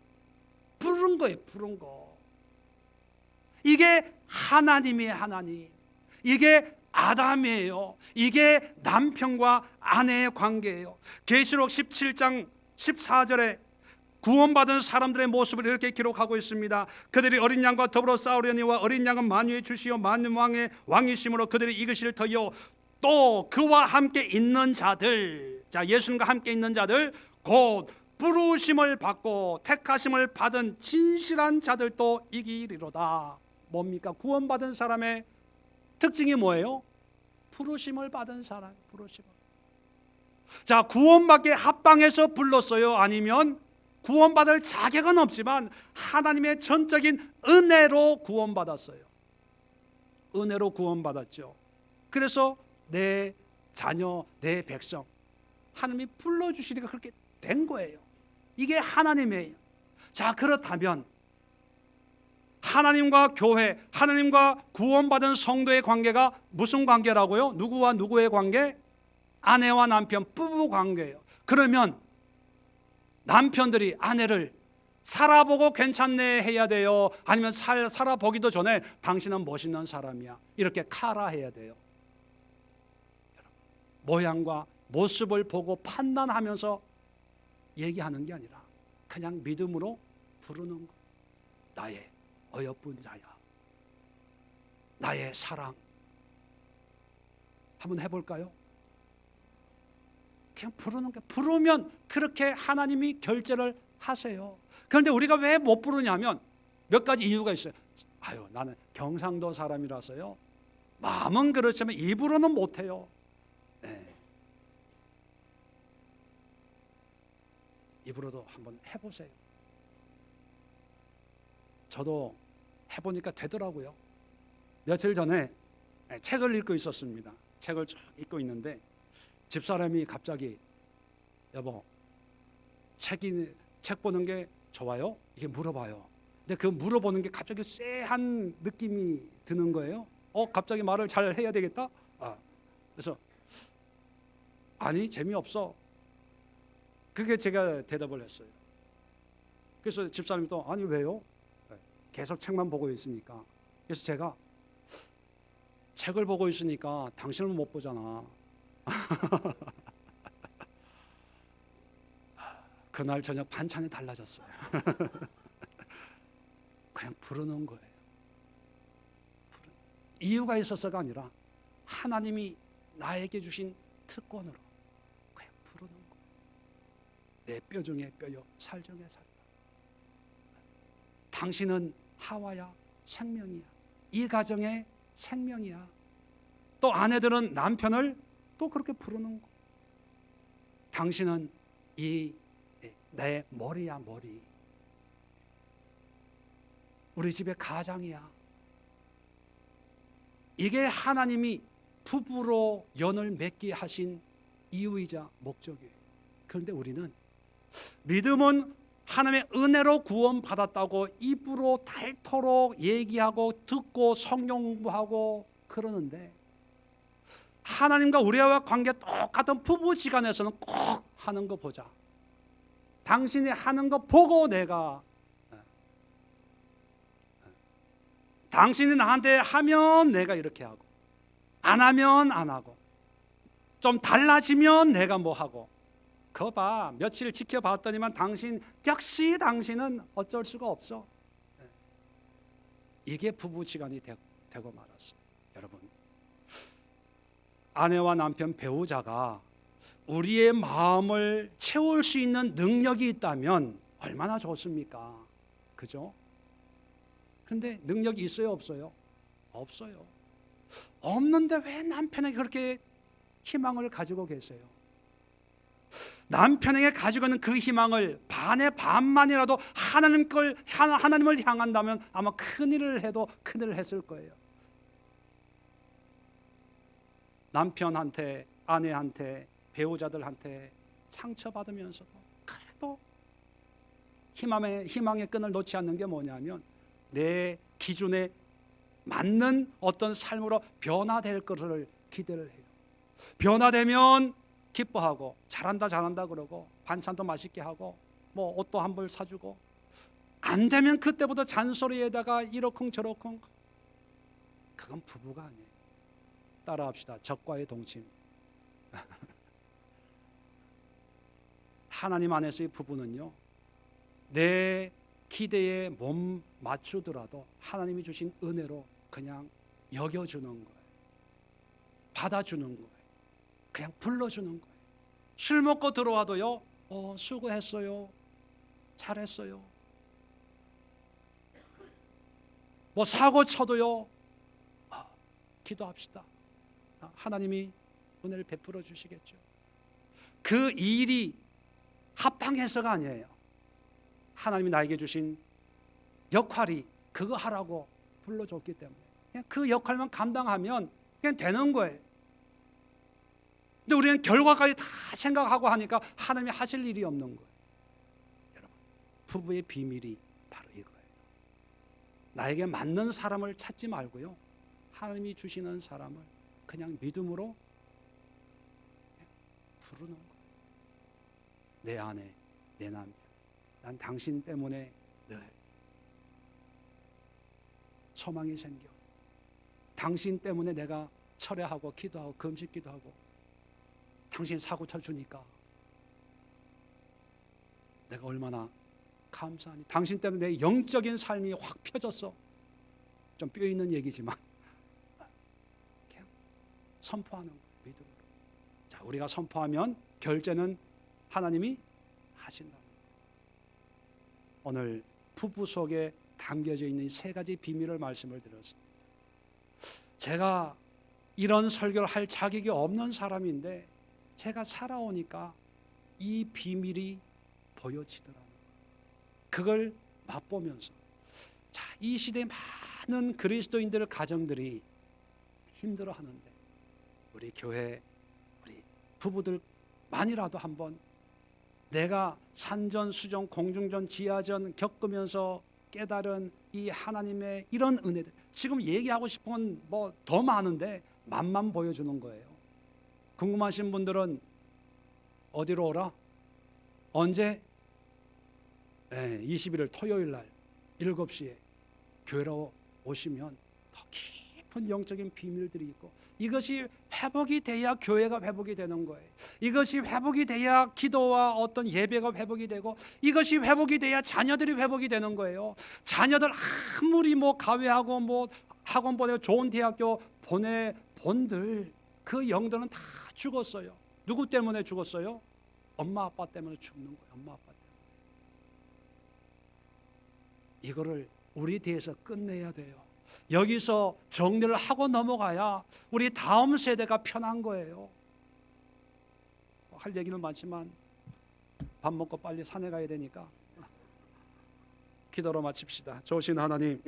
부른 거예요. 부른 거. 이게 하나님이에요. 하나님. 이게 아담이에요. 이게 남편과 아내의 관계예요. 계시록 17장 14절에 구원받은 사람들의 모습을 이렇게 기록하고 있습니다. 그들이 어린 양과 더불어 싸우려니와 어린 양은 만유의 주시요 만왕의 왕이심으로 그들이 이기실 터이요 또 그와 함께 있는 자들, 자 예수님과 함께 있는 자들 곧 부르심을 받고 택하심을 받은 진실한 자들도 이기리로다. 뭡니까? 구원받은 사람의 특징이 뭐예요? 부르심을 받은 사람. 부르심을. 자, 구원받기 합당해서 불렀어요? 아니면 구원받을 자격은 없지만 하나님의 전적인 은혜로 구원받았어요. 은혜로 구원받았죠. 그래서 내 자녀, 내 백성 하나님이 불러주시니까 그렇게 된 거예요. 이게 하나님이에요. 자, 그렇다면 하나님과 교회, 하나님과 구원받은 성도의 관계가 무슨 관계라고요? 누구와 누구의 관계? 아내와 남편, 부부 관계예요. 그러면 남편들이 아내를 살아보고 괜찮네 해야 돼요? 아니면 살아보기도 전에 당신은 멋있는 사람이야 이렇게 카라해야 돼요? 모양과 모습을 보고 판단하면서 얘기하는 게 아니라 그냥 믿음으로 부르는 거. 나의 어여쁜 자야, 나의 사랑. 한번 해볼까요? 그냥 부르는 게, 부르면 그렇게 하나님이 결제를 하세요. 그런데 우리가 왜 못 부르냐면 몇 가지 이유가 있어요. 아유, 나는 경상도 사람이라서요, 마음은 그렇지만 입으로는 못해요. 네. 입으로도 한번 해보세요. 저도 해보니까 되더라고요. 며칠 전에 책을 읽고 있었습니다. 책을 쭉 읽고 있는데 집사람이 갑자기 여보, 책 보는 게 좋아요? 이렇게 물어봐요. 근데 그 물어보는 게 갑자기 쎄한 느낌이 드는 거예요. 갑자기 말을 잘 해야 되겠다? 그래서 아니, 재미없어. 그게 제가 대답을 했어요. 그래서 집사람이 또 아니 왜요? 계속 책만 보고 있으니까. 그래서 제가 책을 보고 있으니까 당신을 못 보잖아. 그날 저녁 반찬이 달라졌어요. 그냥 부르는 거예요. 이유가 있어서가 아니라 하나님이 나에게 주신 특권으로 그냥 부르는 거예요. 내 뼈 중에 뼈요, 살 중에 살이다. 당신은 하와야, 생명이야. 이 가정의 생명이야. 또 아내들은 남편을 또 그렇게 부르는 거. 당신은 이 내 머리야, 머리. 우리 집의 가장이야. 이게 하나님이 부부로 연을 맺게 하신 이유이자 목적이에요. 그런데 우리는 믿음은 하나님의 은혜로 구원받았다고 입으로 닳도록 얘기하고 듣고 성경 공부하고 그러는데, 하나님과 우리와 관계 똑같은 부부지간에서는 꼭 하는 거 보자. 당신이 하는 거 보고 내가, 당신이 나한테 하면 내가 이렇게 하고, 안 하면 안 하고, 좀 달라지면 내가 뭐 하고. 그거 봐, 며칠 지켜봤더니만 역시 당신은 어쩔 수가 없어. 이게 부부지간이 되고 말았어요. 여러분, 아내와 남편, 배우자가 우리의 마음을 채울 수 있는 능력이 있다면 얼마나 좋습니까? 그죠? 근데 능력이 있어요, 없어요? 없어요. 없는데 왜 남편에게 그렇게 희망을 가지고 계세요? 남편에게 가지고 있는 그 희망을 반의 반만이라도 하나님을 향한다면 아마 큰일을 해도 큰일을 했을 거예요. 남편한테, 아내한테, 배우자들한테 상처받으면서도 그래도 희망의 끈을 놓지 않는 게 뭐냐면, 내 기준에 맞는 어떤 삶으로 변화될 것을 기대를 해요. 변화되면 기뻐하고 잘한다 그러고 반찬도 맛있게 하고 뭐 옷도 한 벌 사주고, 안 되면 그때부터 잔소리에다가 이러쿵저러쿵. 그건 부부가 아니에요. 따라합시다. 적과의 동침. 하나님 안에서의 부부는요, 내 기대에 못 맞추더라도 하나님이 주신 은혜로 그냥 여겨주는 거예요. 받아주는 거예요. 그냥 불러주는 거예요. 술 먹고 들어와도요, 수고했어요, 잘했어요. 뭐 사고 쳐도요, 기도합시다. 하나님이 은혜를 베풀어 주시겠죠. 그 일이 합당해서가 아니에요. 하나님이 나에게 주신 역할이 그거 하라고 불러줬기 때문에 그냥 그 역할만 감당하면 그냥 되는 거예요. 근데 우리는 결과까지 다 생각하고 하니까 하나님이 하실 일이 없는 거예요. 여러분, 부부의 비밀이 바로 이거예요. 나에게 맞는 사람을 찾지 말고요, 하나님이 주시는 사람을 그냥 믿음으로 부르는 거예요. 내 아내, 내 남편, 난 당신 때문에 늘 소망이 생겨. 당신 때문에 내가 철회하고 기도하고 금식 기도하고, 당신 사고 쳐주니까 내가 얼마나 감사하니. 당신 때문에 내 영적인 삶이 확 펴졌어. 좀 뼈 있는 얘기지만 그냥 선포하는 거예요, 믿음으로. 자, 우리가 선포하면 결제는 하나님이 하신다. 오늘 부부 속에 담겨져 있는 세 가지 비밀을 말씀을 드렸습니다. 제가 이런 설교를 할 자격이 없는 사람인데 제가 살아오니까 이 비밀이 보여지더라고요. 그걸 맛보면서, 자, 이 시대에 많은 그리스도인들 가정들이 힘들어하는데 우리 교회, 우리 부부들만이라도 한번 내가 산전, 수전, 공중전, 지하전 겪으면서 깨달은 이 하나님의 이런 은혜들, 지금 얘기하고 싶은 건 뭐 더 많은데 맛만 보여주는 거예요. 궁금하신 분들은 어디로 오라? 언제? 21일 토요일 날 7시에 교회로 오시면 더 깊은 영적인 비밀들이 있고, 이것이 회복이 돼야 교회가 회복이 되는 거예요. 이것이 회복이 돼야 기도와 어떤 예배가 회복이 되고, 이것이 회복이 돼야 자녀들이 회복이 되는 거예요. 자녀들 아무리 뭐 가외하고 뭐 학원 보내고 좋은 대학교 보내본들 그 영들은 다 죽었어요. 누구 때문에 죽었어요? 엄마 아빠 때문에 죽는 거예요. 엄마 아빠 때문에. 이거를 우리 대해서 끝내야 돼요. 여기서 정리를 하고 넘어가야 우리 다음 세대가 편한 거예요. 할 얘기는 많지만 밥 먹고 빨리 산에 가야 되니까 기도로 마칩시다. 좋으신 하나님,